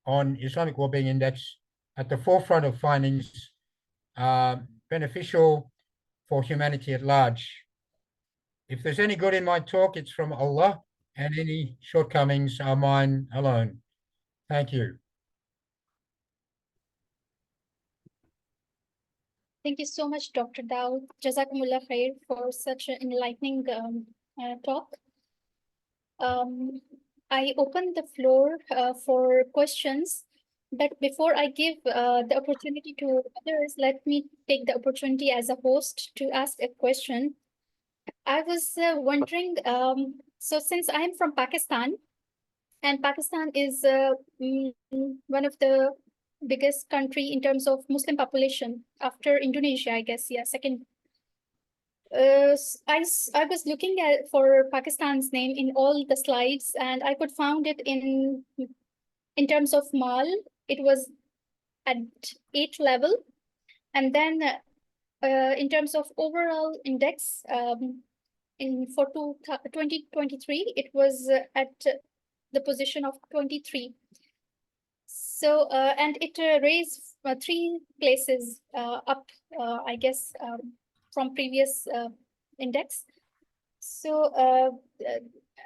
on Islamic Well-Being Index at the forefront of findings beneficial for humanity at large. If there's any good in my talk, it's from Allah, and any shortcomings are mine alone. Thank you. Thank you so much, Dr. Daud. Jazakumullah khair for such an enlightening talk. I open the floor for questions, but before I give the opportunity to others, let me take the opportunity as a host to ask a question. I was wondering, so since I'm from Pakistan, and Pakistan is one of the biggest country in terms of Muslim population after Indonesia, I guess, yeah, second. I was looking at for Pakistan's name in all the slides, and I could found it in terms of mal, it was at 8th level, and then in terms of overall index, for 2023, it was at the position of 23. So, and it raised 3 places up, I guess, from previous index. So,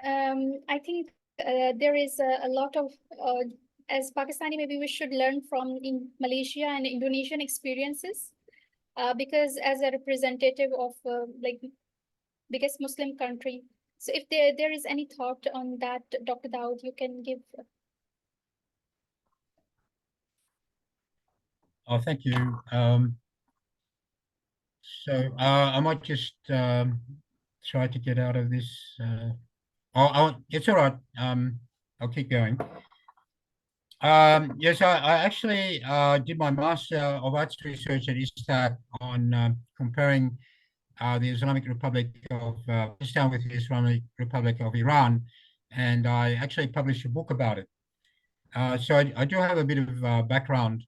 I think there is a lot of, as Pakistani, maybe we should learn from in Malaysia and Indonesian experiences, because as a representative of like biggest Muslim country. So if there is any thought on that, Dr. Daud, you can give. Oh, thank you. So I might just try to get out of this. It's all right. I'll keep going. Yes, I actually did my Master of Arts Research at ISTAT on comparing the Islamic Republic of Pakistan with the Islamic Republic of Iran, and I actually published a book about it. So I do have a bit of background.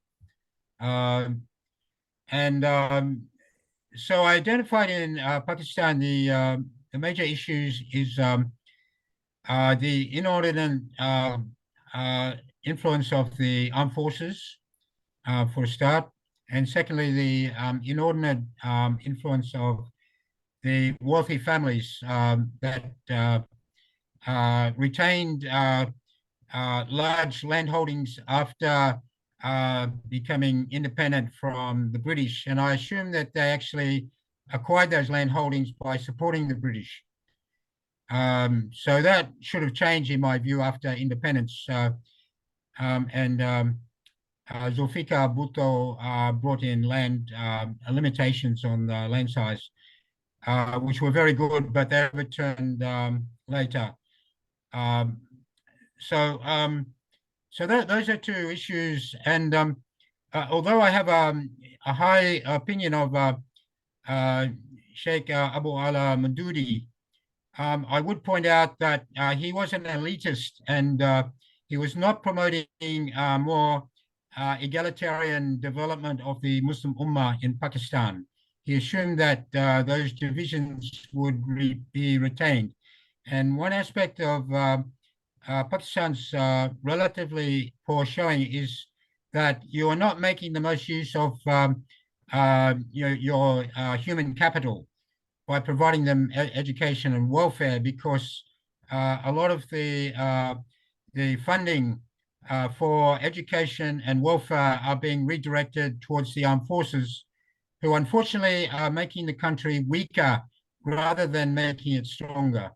So I identified in Pakistan the major issues is the inordinate influence of the armed forces, for a start, and secondly, the inordinate influence of the wealthy families that retained large landholdings after becoming independent from the British. And I assume that they actually acquired those landholdings by supporting the British. So that should have changed in my view after independence. Zulfikar Bhutto brought in land limitations on the land size, which were very good, but they returned later. Those are 2 issues. And although I have a high opinion of Sheikh Abu Ala Maududi, I would point out that he was an elitist, and he was not promoting more egalitarian development of the Muslim Ummah in Pakistan. He assumed that those divisions would be retained. And one aspect of Pakistan's relatively poor showing is that you are not making the most use of your human capital by providing them education and welfare, because a lot of the funding for education and welfare are being redirected towards the armed forces, who unfortunately are making the country weaker rather than making it stronger.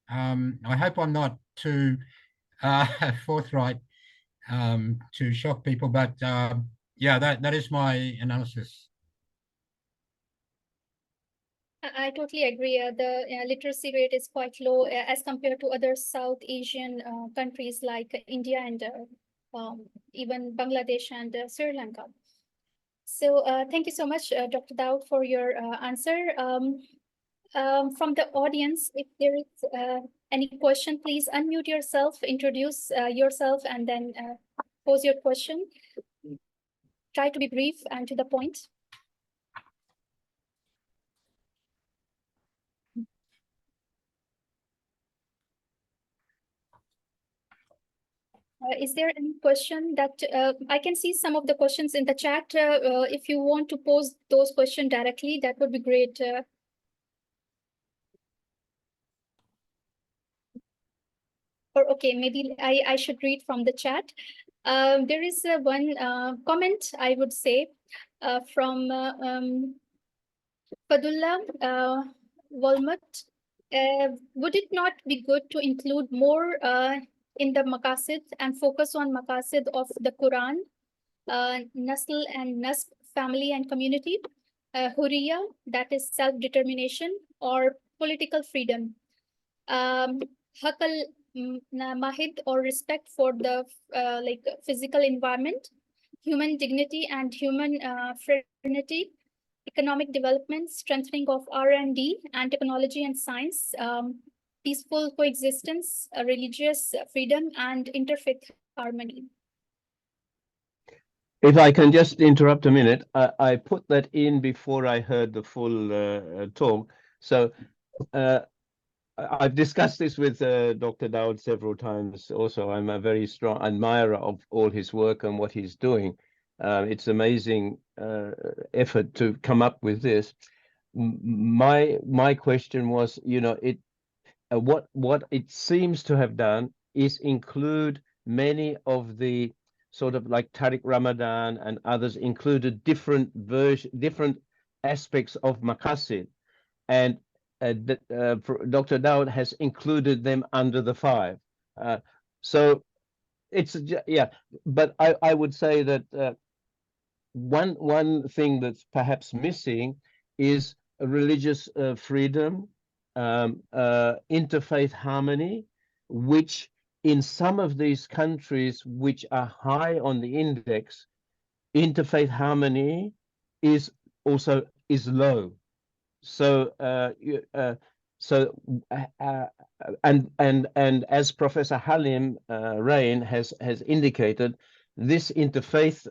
I hope I'm not too forthright to shock people, but yeah, that is my analysis. I totally agree. The literacy rate is quite low as compared to other South Asian countries like India and even Bangladesh and Sri Lanka. So thank you so much, Dr. Daud, for your answer. From the audience, if there is Any question, please unmute yourself, introduce yourself, and then pose your question. Try to be brief and to the point. Is there any question that I can see some of the questions in the chat? If you want to pose those questions directly, that would be great. Or okay, maybe I should read from the chat. There is one comment, I would say, from Fadullah Walmut. Would it not be good to include more in the Maqasid and focus on Maqasid of the Quran, Nasl and Nasb, family and community, Hurriya, that is self-determination, or political freedom, Hakal Mahid, or respect for the like physical environment, human dignity and human fraternity, economic development, strengthening of R&D and technology and science, peaceful coexistence, religious freedom, and interfaith harmony. If I can just interrupt a minute, I put that in before I heard the full talk. So I've discussed this with Dr. Daud several times. Also, I'm a very strong admirer of all his work and what he's doing. It's amazing effort to come up with this. My question was, you know, what it seems to have done is include many of the sort of like Tariq Ramadan and others included different aspects of Maqasid, and Dr. Daud has included them under the 5. So it's yeah, but I would say that one thing that's perhaps missing is religious freedom, interfaith harmony, which in some of these countries which are high on the index, interfaith harmony is low. So and as Professor Halim Rain has indicated, this interfaith,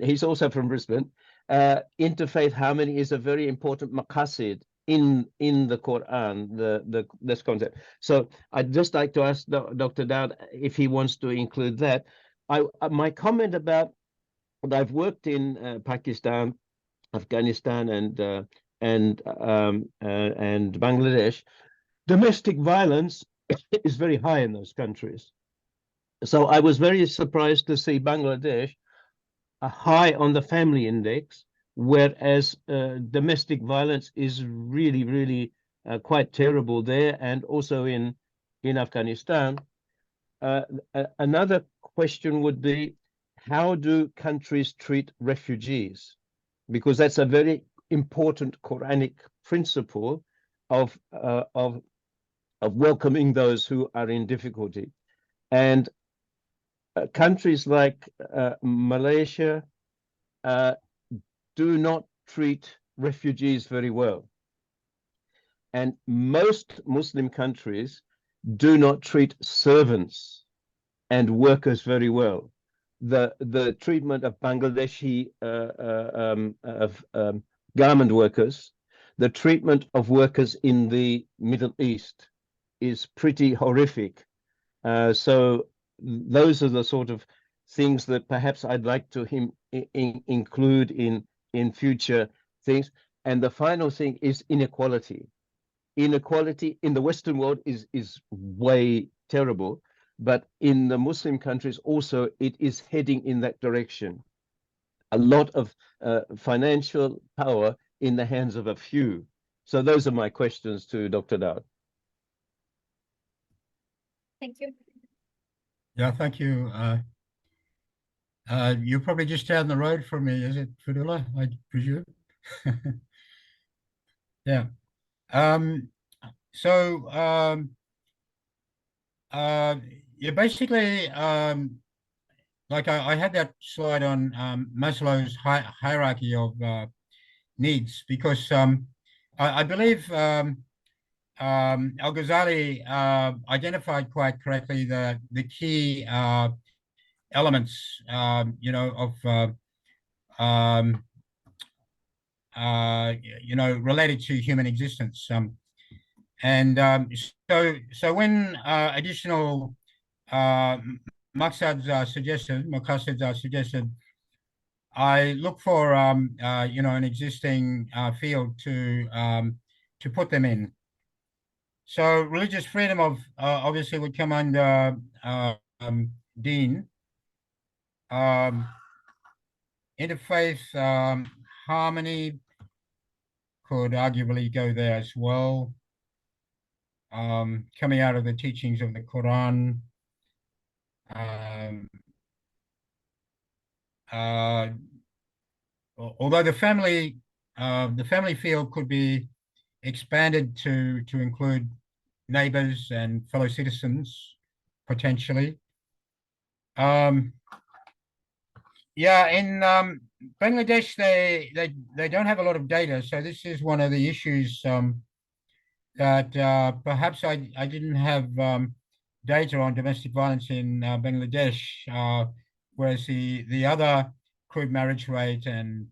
he's also from Brisbane, interfaith harmony is a very important maqasid in the Quran, this concept. So I'd just like to ask Dr. Daud if he wants to include that. My comment about that I've worked in Pakistan, Afghanistan, and Bangladesh. Domestic violence is very high in those countries. So I was very surprised to see Bangladesh high on the family index, whereas domestic violence is really quite terrible there, and also in Afghanistan. Another question would be, how do countries treat refugees? Because that's a very important Quranic principle of welcoming those who are in difficulty. And countries like Malaysia do not treat refugees very well. And most Muslim countries do not treat servants and workers very well. The treatment of Bangladeshi garment workers, the treatment of workers in the Middle East is pretty horrific. So those are the sort of things that perhaps I'd like to include in future things. And the final thing is inequality. Inequality in the Western world is way terrible, but in the Muslim countries also it is heading in that direction. A lot of financial power in the hands of a few. So those are my questions to Dr. Daud. Thank you. Yeah, thank you. You're probably just down the road from me, is it, Fadullah, I presume? Yeah. Yeah, basically, like I had that slide on Maslow's hierarchy of needs, because I believe Al-Ghazali identified quite correctly the key elements, you know, of you know, related to human existence. So when additional maqsads are suggested, I look for you know, an existing field to put them in. So religious freedom of obviously would come under deen. Interfaith harmony could arguably go there as well. Coming out of the teachings of the Quran. Although the family field could be expanded to include neighbors and fellow citizens potentially. Yeah, in Bangladesh, they don't have a lot of data, so this is one of the issues that perhaps I didn't have data on domestic violence in Bangladesh, whereas the other crude marriage rate and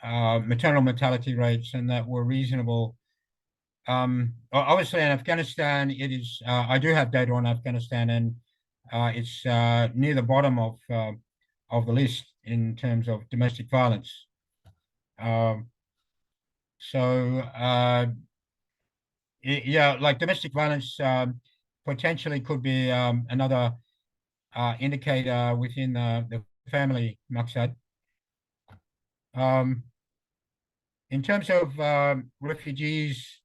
maternal mortality rates and that were reasonable. Obviously in Afghanistan, it is, I do have data on Afghanistan, and it's near the bottom of the list in terms of domestic violence. Yeah, like domestic violence potentially could be another indicator within the family maqsad. In terms of refugees,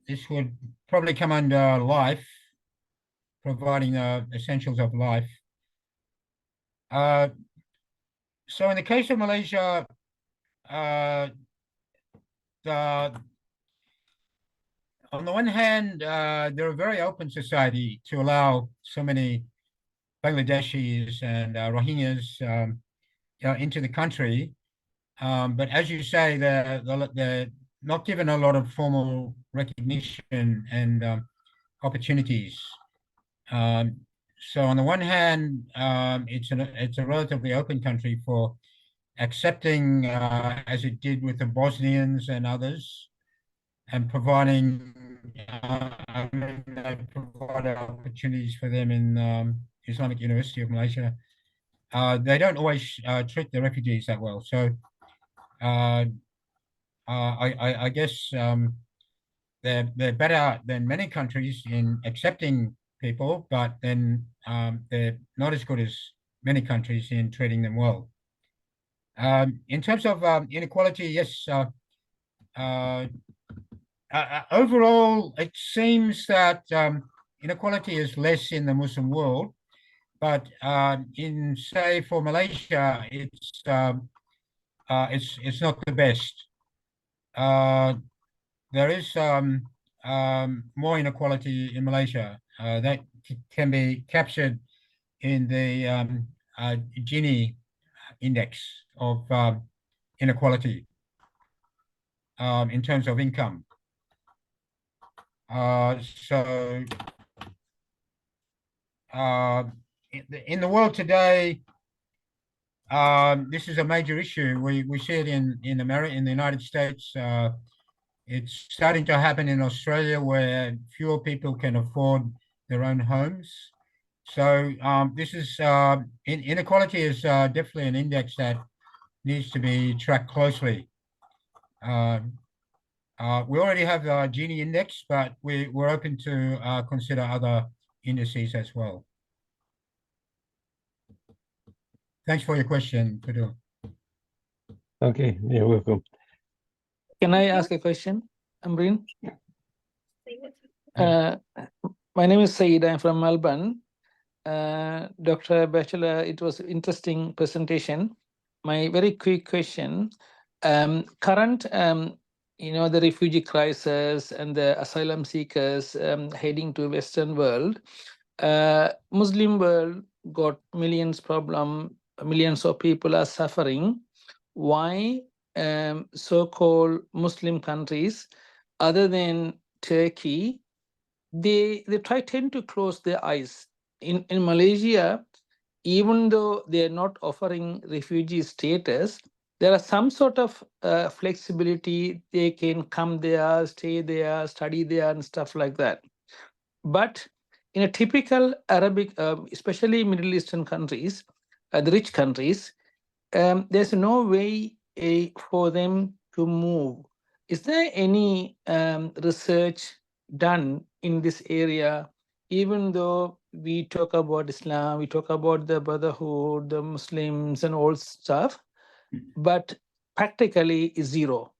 this would probably come under life, providing the essentials of life. So in the case of Malaysia, on the one hand, they're a very open society to allow so many Bangladeshis and Rohingyas into the country. But as you say, they're not given a lot of formal recognition and opportunities. So on the one hand, it's a relatively open country for accepting, as it did with the Bosnians and others, and providing provide opportunities for them in Islamic University of Malaysia. They don't always treat the refugees that well. So I guess they're better than many countries in accepting people, but then they're not as good as many countries in treating them well. In terms of inequality, yes, overall, it seems that inequality is less in the Muslim world, but in, say, for Malaysia, it's not the best. There is more inequality in Malaysia that can be captured in the Gini index of inequality in terms of income. So in the world today, this is a major issue. We see it in America, in the United States. It's starting to happen in Australia, where fewer people can afford their own homes. So this is inequality is definitely an index that needs to be tracked closely. We already have the Gini index, but we're open to consider other indices as well. Thanks for your question, Kudu. Okay, you're welcome. Can I ask a question, Ambreen? My name is Saeed. I'm from Melbourne. Dr. Batchelor, it was an interesting presentation. My very quick question, current, you know, the refugee crisis and the asylum seekers heading to Western world, Muslim world got millions of people are suffering. Why so-called Muslim countries, other than Turkey, they tend to close their eyes. In Malaysia, even though they're not offering refugee status, there are some sort of flexibility. They can come there, stay there, study there, and stuff like that. But in a typical Arabic, especially Middle Eastern countries, the rich countries, there's no way for them to move. Is there any research done in this area? Even though we talk about Islam, we talk about the brotherhood, the Muslims, and all stuff, but practically is zero.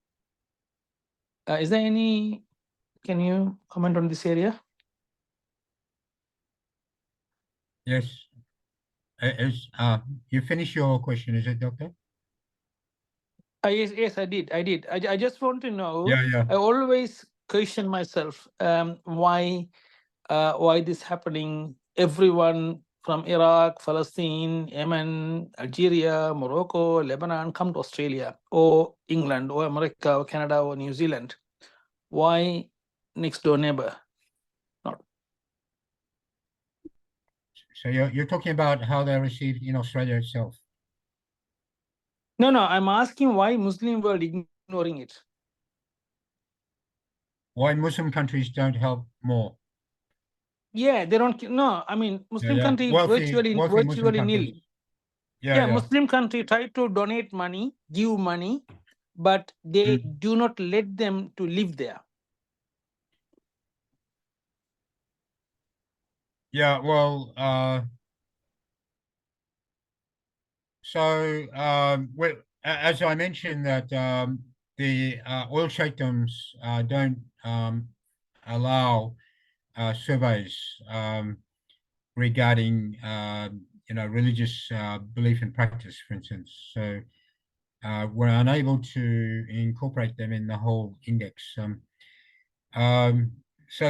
Is there any? Can you comment on this area? Yes. You finish your question, is it, Doctor? Yes, I did. I just want to know. Yeah. I always question myself why this happening. Everyone from Iraq, Palestine, Yemen, Algeria, Morocco, Lebanon come to Australia or England or America or Canada or New Zealand. Why next door neighbor? Not. So you're talking about how they're received in Australia itself. No, I'm asking why Muslim world ignoring it. Why Muslim countries don't help more? Yeah, they don't. No, I mean Muslim country virtually Muslim nil. countries. Yeah. Muslim country try to donate money, give money, but they do not let them to live there. Yeah, well, as I mentioned that the oil sheikdoms don't allow surveys regarding religious belief and practice, for instance. So we're unable to incorporate them in the whole index. So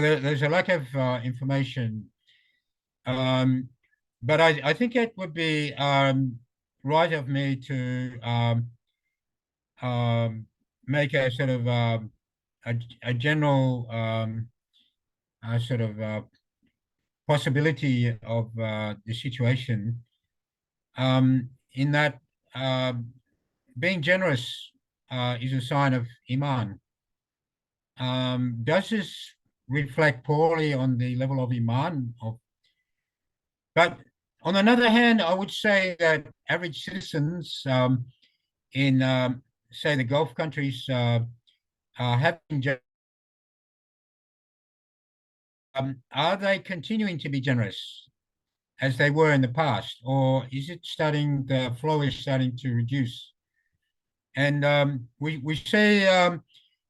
there's a lack of information. But I think it would be right of me to make a sort of a general sort of possibility of the situation, in that being generous is a sign of Iman. Does this reflect poorly on the level of Iman? But on another hand, I would say that average citizens in, say, the Gulf countries have been are they continuing to be generous as they were in the past, or is it the flow is starting to reduce? And we see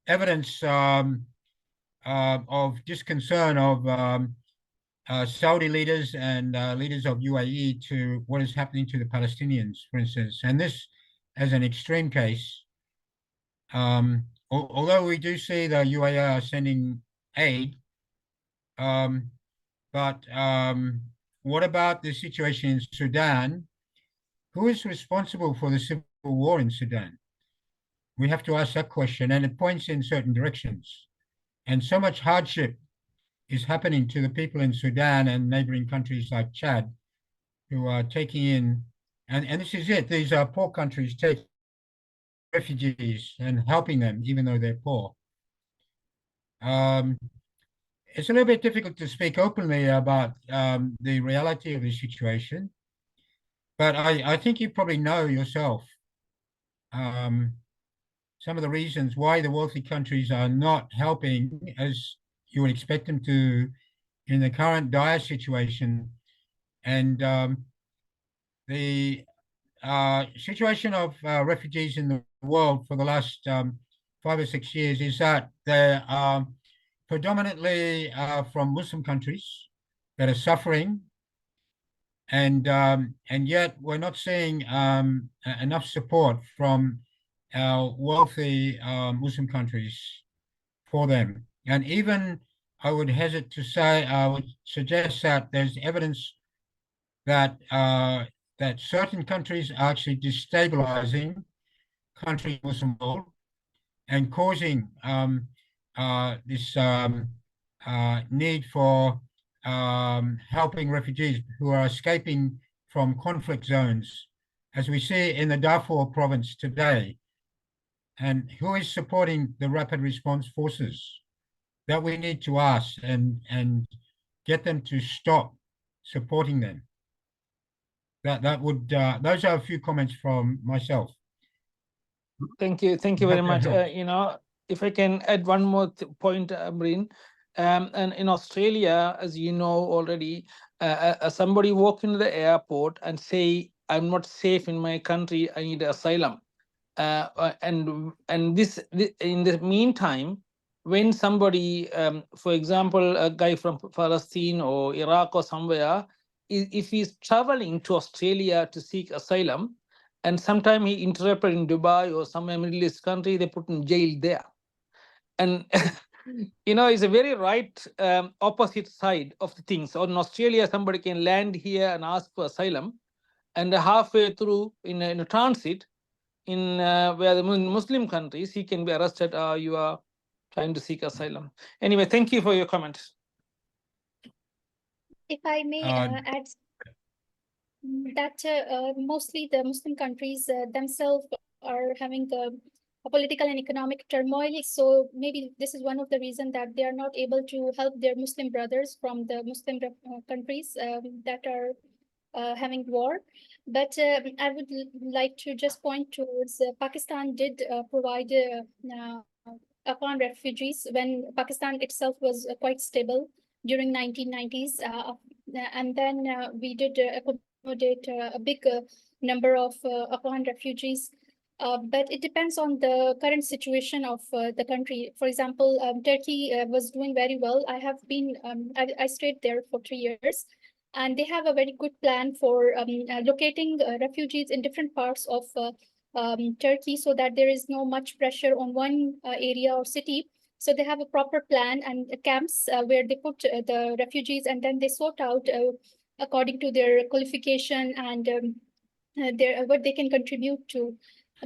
evidence of disconcern of Saudi leaders and leaders of UAE to what is happening to the Palestinians, for instance. And this as an extreme case, although we do see the UAE are sending aid, but what about the situation in Sudan? Who is responsible for the civil war in Sudan? We have to ask that question, and it points in certain directions. And so much hardship is happening to the people in Sudan and neighboring countries like Chad, who are taking in, and this is it, these are poor countries taking refugees and helping them, even though they're poor. It's a little bit difficult to speak openly about the reality of the situation, but I think you probably know yourself some of the reasons why the wealthy countries are not helping as you would expect them to in the current dire situation. And the situation of refugees in the world for the last 5 or 6 years is that they are predominantly from Muslim countries that are suffering, and yet we're not seeing enough support from our wealthy Muslim countries for them. And even I would hesitate to say, I would suggest that there's evidence that that certain countries are actually destabilizing countries in the Muslim world and causing this need for helping refugees who are escaping from conflict zones, as we see in the Darfur province today. And who is supporting the rapid response forces? That we need to ask and get them to stop supporting them. That would those are a few comments from myself. Thank you I very hope that much. helps. You know, if I can add one more point, Amreen, and in Australia, as you know already, somebody walk into the airport and say, "I'm not safe in my country. I need asylum." And this in the meantime, when somebody, for example, a guy from Palestine or Iraq or somewhere, if he's traveling to Australia to seek asylum, and sometime he interrupted in Dubai or some Middle East country, they put in jail there. And you know, it's a very right opposite side of the things. So in Australia, somebody can land here and ask for asylum, and halfway through in a transit, in where the Muslim countries, he can be arrested. You are trying to seek asylum. Anyway, thank you for your comments. If I may add that mostly the Muslim countries themselves are having a political and economic turmoil. So maybe this is one of the reasons that they are not able to help their Muslim brothers from the Muslim countries that are having war. But I would like to just point towards Pakistan did provide upon refugees when Pakistan itself was quite stable during 1990s. And then we did accommodate a big number of Afghan refugees. But it depends on the current situation of the country. For example, Turkey was doing very well. I have been, I stayed there for 3 years, and they have a very good plan for locating refugees in different parts of Turkey, so that there is no much pressure on one area or city. So they have a proper plan and camps where they put the refugees, and then they sort out according to their qualification and their what they can contribute to.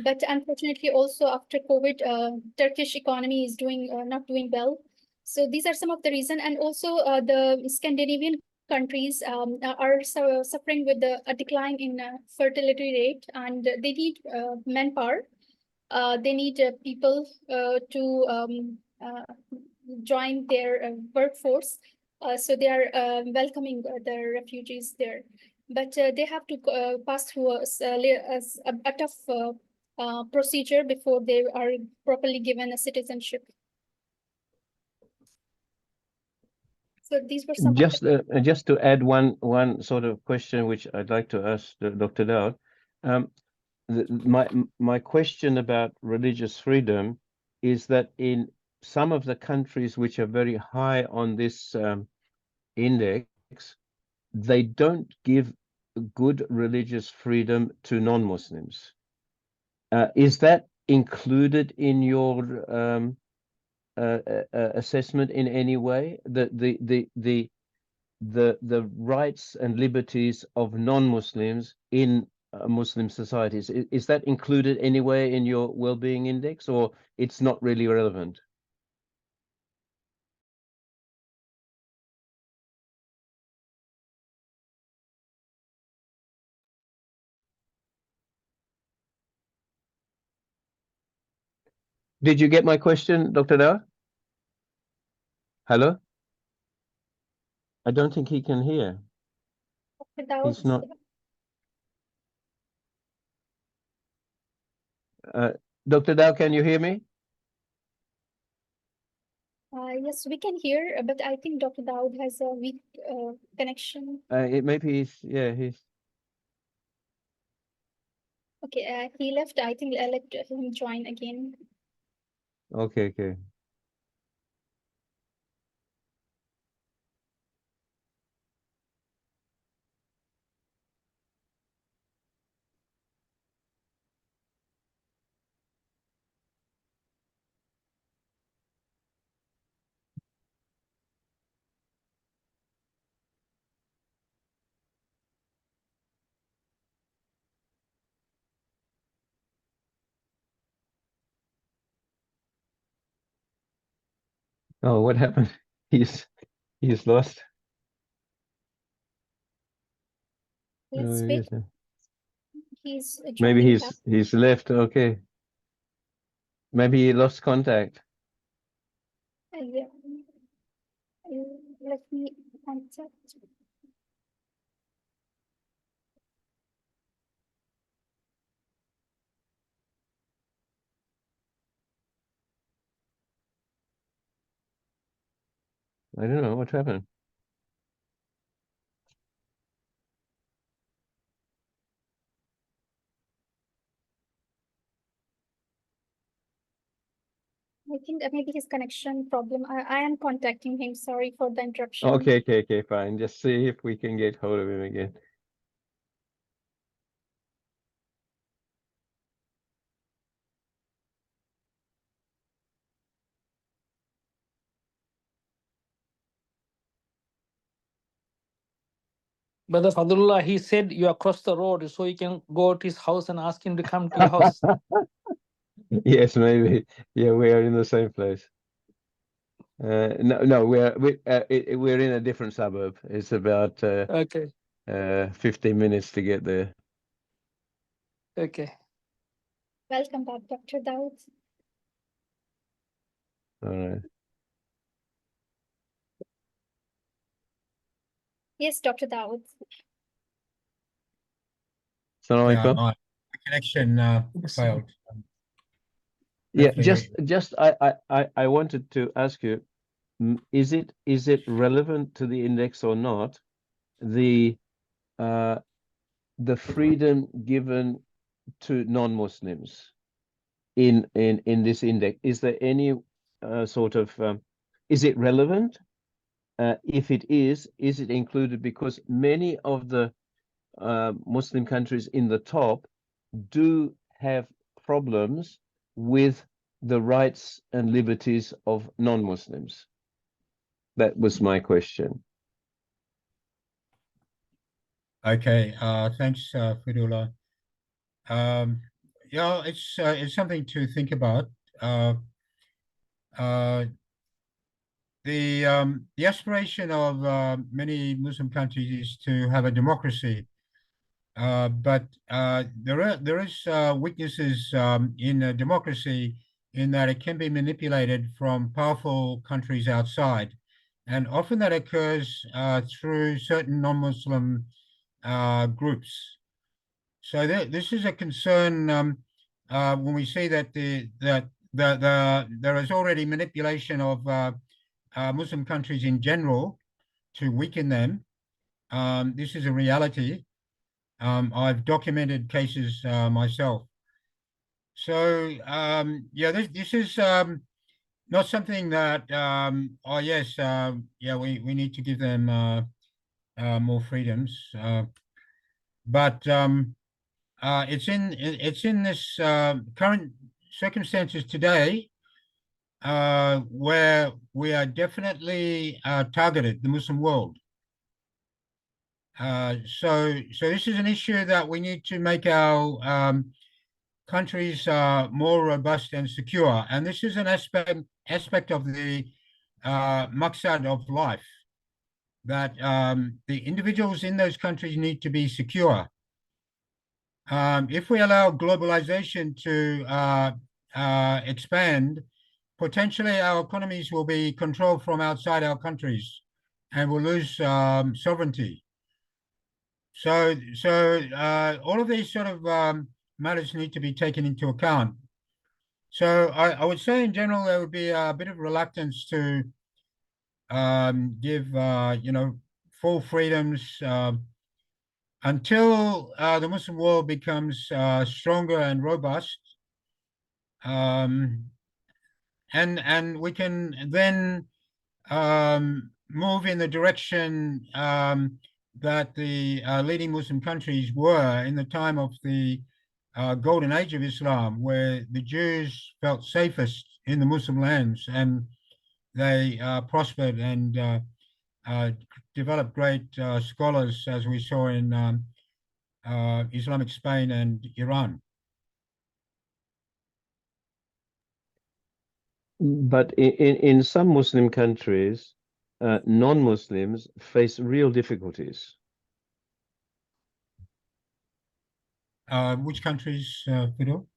But unfortunately, also after COVID, Turkish economy is doing not doing well. So these are some of the reasons, and also the Scandinavian countries are suffering with a decline in fertility rate, and they need manpower. They need people to join their workforce. So they are welcoming the refugees there. But they have to pass through a tough procedure before they are properly given a citizenship. So these were some Just to add one sort of question which I'd like to ask Dr. Daud. My question about religious freedom is that in some of the countries which are very high on this index, they don't give good religious freedom to non-Muslims. Is that included in your assessment in any way? The rights and liberties of non-Muslims in Muslim societies, is that included anywhere in your well-being index, or it's not really relevant? Did you get my question, Dr. Daud? Hello? I don't think he can hear. He's not. Dr. Daud, can you hear me? Yes, we can hear, but I think Dr. Daud has a weak connection. It maybe he's. Okay, he left. I think I'll let him join again. Okay. Oh, what happened? He's lost. Let's Oh, wait. yes. He's Maybe joining back. he's left. Okay. Maybe he lost contact. Yeah. Let me contact. I don't know what happened. I think that maybe his connection problem. I am contacting him. Sorry for the interruption. Okay, fine. Just see if we can get hold of him again. Brother Fadullah, he said you across the road, so you can go to his house and ask him to come to your house. Yes, maybe. Yeah, we are in the same place. No, we're in a different suburb. It's about Okay, 15 minutes to get there. okay. Welcome back, Dr. Daud. All right. Yes, Dr. Daud. Assalamu Yeah, alaikum. my connection failed. Yeah, Hopefully just I wanted to ask you, is it relevant to the index or not? The freedom given to non-Muslims in this index, is there any sort of is it relevant? If it is it included? Because many of the Muslim countries in the top do have problems with the rights and liberties of non-Muslims. That was my question. Okay, thanks, Fidullah. Yeah, it's something to think about. The aspiration of many Muslim countries is to have a democracy, but there is weaknesses in a democracy in that it can be manipulated from powerful countries outside, and often that occurs through certain non-Muslim groups. So this is a concern when we see that there is already manipulation of Muslim countries in general to weaken them. This is a reality. I've documented cases myself. So yeah, this is not something that oh yes, yeah, we need to give them more freedoms, but it's in this current circumstances today where we are definitely targeted, the Muslim world. So this is an issue that we need to make our countries more robust and secure. And this is an aspect of the maqsad of life, that the individuals in those countries need to be secure. If we allow globalization to expand, potentially our economies will be controlled from outside our countries and we'll lose sovereignty. So all of these sort of matters need to be taken into account. So I would say in general, there would be a bit of reluctance to give, you know, full freedoms until the Muslim world becomes stronger and robust. And we can then move in the direction that the leading Muslim countries were in the time of the golden age of Islam, where the Jews felt safest in the Muslim lands and they prospered and developed great scholars, as we saw in Islamic Spain and Iran. But in some Muslim countries, non-Muslims face real difficulties. Which countries, Fidel?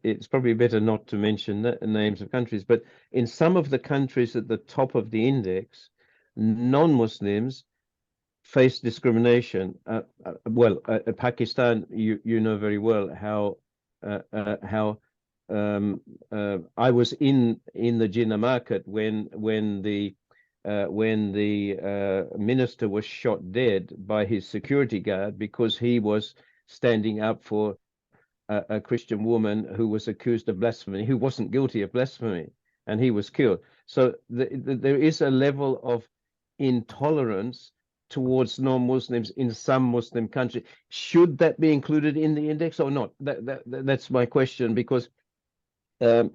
It's probably better not to mention names of countries, but in some of the countries at the top of the index, non-Muslims face discrimination. Pakistan, you know very well how I was in the Jinnah market when the minister was shot dead by his security guard because he was standing up for a Christian woman who was accused of blasphemy, who wasn't guilty of blasphemy, and he was killed. So there is a level of intolerance towards non-Muslims in some Muslim countries. Should that be included in the index or not? That's my question, because the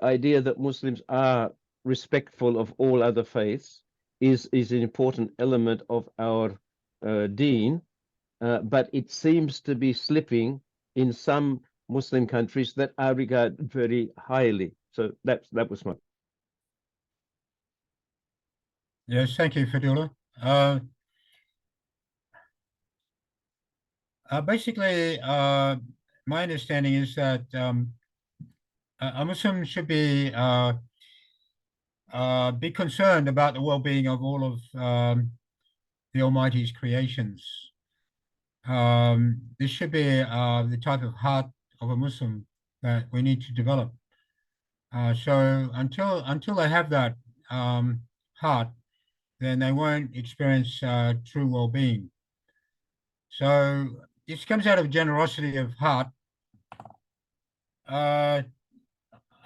idea that Muslims are respectful of all other faiths is an important element of our deen, but it seems to be slipping in some Muslim countries that I regard very highly. So that was my. Yes, thank you, Fadula. Basically, my understanding is that a Muslim should be concerned about the well-being of all of the Almighty's creations. This should be the type of heart of a Muslim that we need to develop. So until they have that heart, then they won't experience true well-being. So this comes out of generosity of heart. I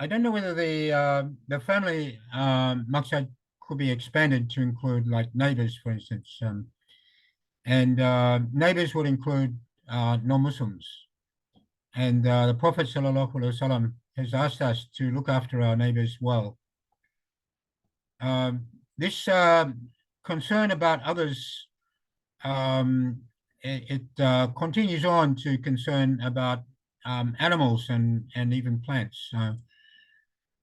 don't know whether the family maqsad could be expanded to include like neighbors, for instance, and neighbors would include non-Muslims. And the Prophet ﷺ has asked us to look after our neighbors well. This concern about others, it continues on to concern about animals and even plants,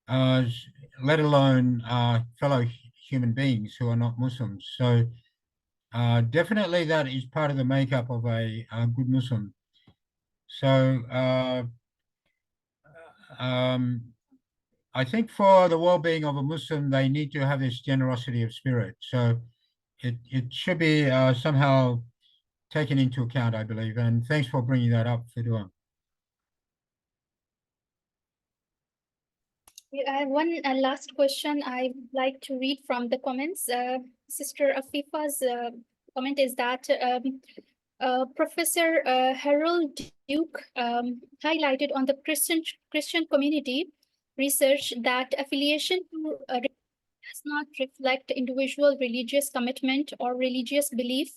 let alone fellow human beings who are not Muslims. So definitely that is part of the makeup of a good Muslim. So I think for the well-being of a Muslim, they need to have this generosity of spirit. So it should be somehow taken into account, I believe. And thanks for bringing that up, Fidua. I have one last question I'd like to read from the comments. Sister Afifa's comment is that Professor Harold Duke highlighted on the Christian community research that affiliation to does not reflect individual religious commitment or religious belief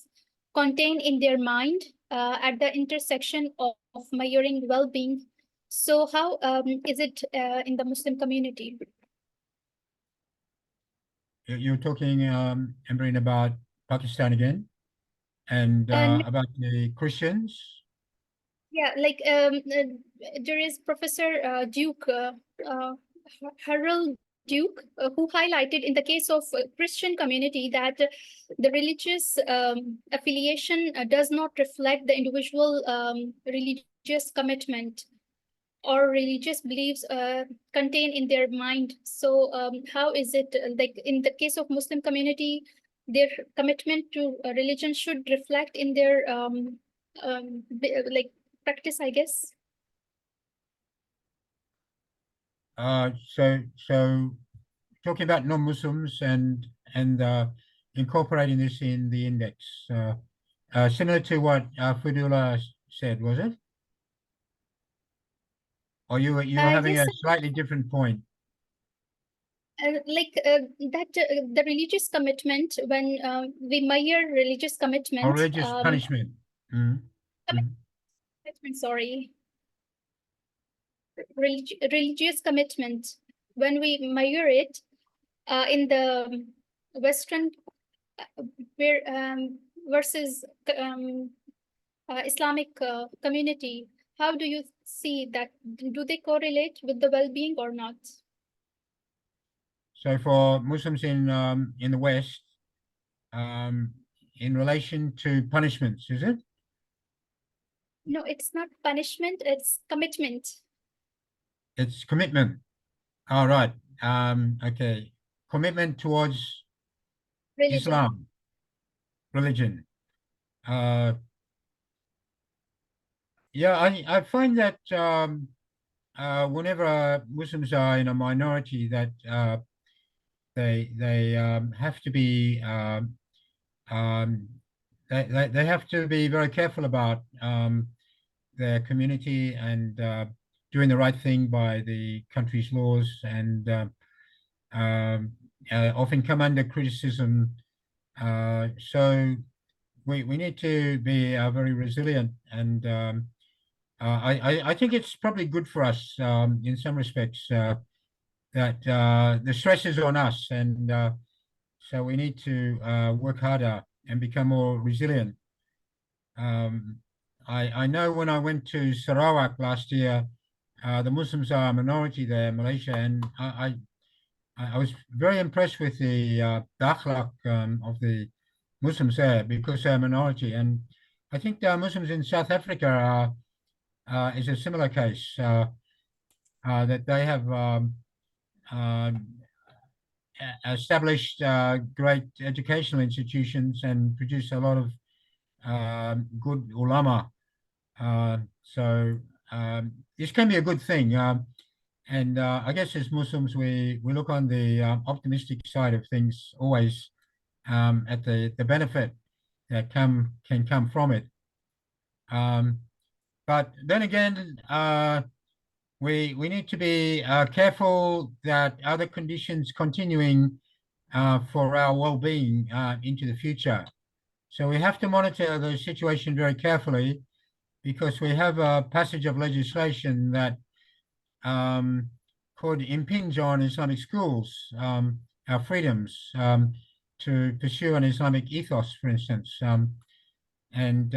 contained in their mind at the intersection of measuring well-being. So how is it in the Muslim community? You're talking, Ambreen, about Pakistan again, and about the Christians? Yeah, like there is Professor Duke, Harold Duke, who highlighted in the case of Christian community that the religious affiliation does not reflect the individual religious commitment or religious beliefs contained in their mind. So how is it like in the case of Muslim community, their commitment to religion should reflect in their like practice, I guess? So talking about non-Muslims and incorporating this in the index, similar to what Fadula said, was it? Or you were having yes, a slightly different point? That the religious commitment, when we measure religious commitment, Or religious punishment. Sorry, religious commitment, when we measure it in the Western versus Islamic community, how do you see that? Do they correlate with the well-being or not? So for Muslims in the West, in relation to punishments, is it? No, it's not punishment, it's commitment. It's commitment. All right. Okay. Commitment towards Religion. Islam, religion. Yeah, I find that whenever Muslims are in a minority, that they have to be they have to be very careful about their community and doing the right thing by the country's laws, and often come under criticism. So we need to be very resilient, and I think it's probably good for us in some respects that the stress is on us, and so we need to work harder and become more resilient. I know when I went to Sarawak last year, the Muslims are a minority there, Malaysia, and I was very impressed with the akhlaq of the Muslims there, because they're a minority. And I think the Muslims in South Africa is a similar case, that they have established great educational institutions and produce a lot of good ulama. So this can be a good thing. And I guess as Muslims, we look on the optimistic side of things always, at the benefit that can come from it. But then again, we need to be careful that other conditions continuing for our well-being into the future. So we have to monitor the situation very carefully, because we have a passage of legislation that could impinge on Islamic schools, our freedoms to pursue an Islamic ethos, for instance. And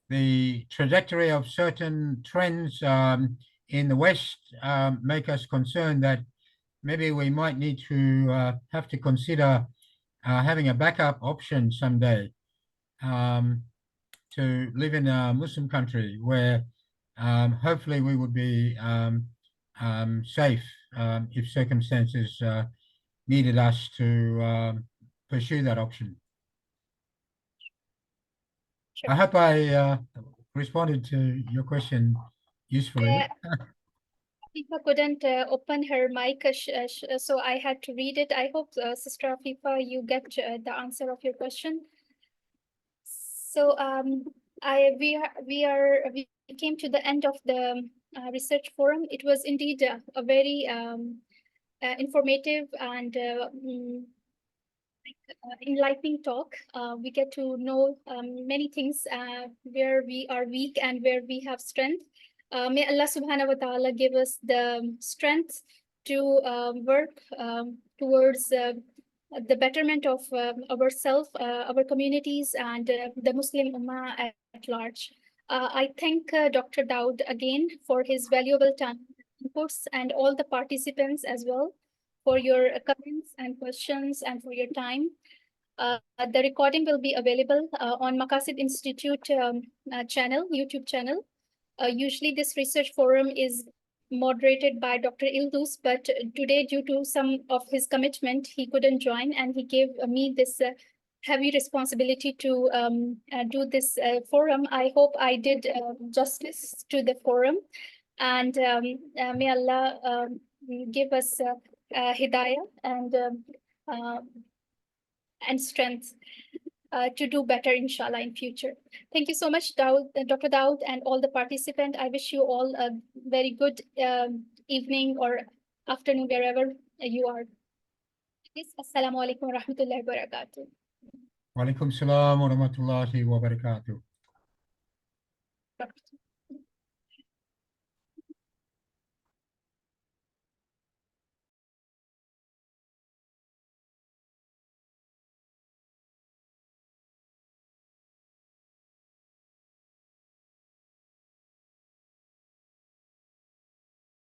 the trajectory of certain trends in the West make us concerned that maybe we might need to have to consider having a backup option someday, to live in a Muslim country where hopefully we would be safe if circumstances needed us to pursue that option. Sure. I hope I responded to your question usefully. Afifa couldn't open her mic, so I had to read it. I hope, Sister Afifa, you get the answer of your question. So we came to the end of the research forum. It was indeed a very informative and enlightening talk. We get to know many things, where we are weak and where we have strength. May Allah subhanahu wa ta'ala give us the strength to work towards the betterment of ourselves, our communities, and the Muslim Ummah at large. I thank Dr. Daud again for his valuable time, inputs, and all the participants as well for your comments and questions and for your time. The recording will be available on Maqasid Institute channel, YouTube channel. Usually this research forum is moderated by Dr. Ildus, but today, due to some of his commitment, he couldn't join, and he gave me this heavy responsibility to do this forum. I hope I did justice to the forum, and may Allah give us hidayah and strength to do better, inshallah, in future. Thank you so much, Dr. Daud, and all the participants. I wish you all a very good evening or afternoon, wherever you are. Assalamu alaikum wa rahmatullahi wa barakatuh. Wa alaikum salam wa rahmatullahi wa barakatuh.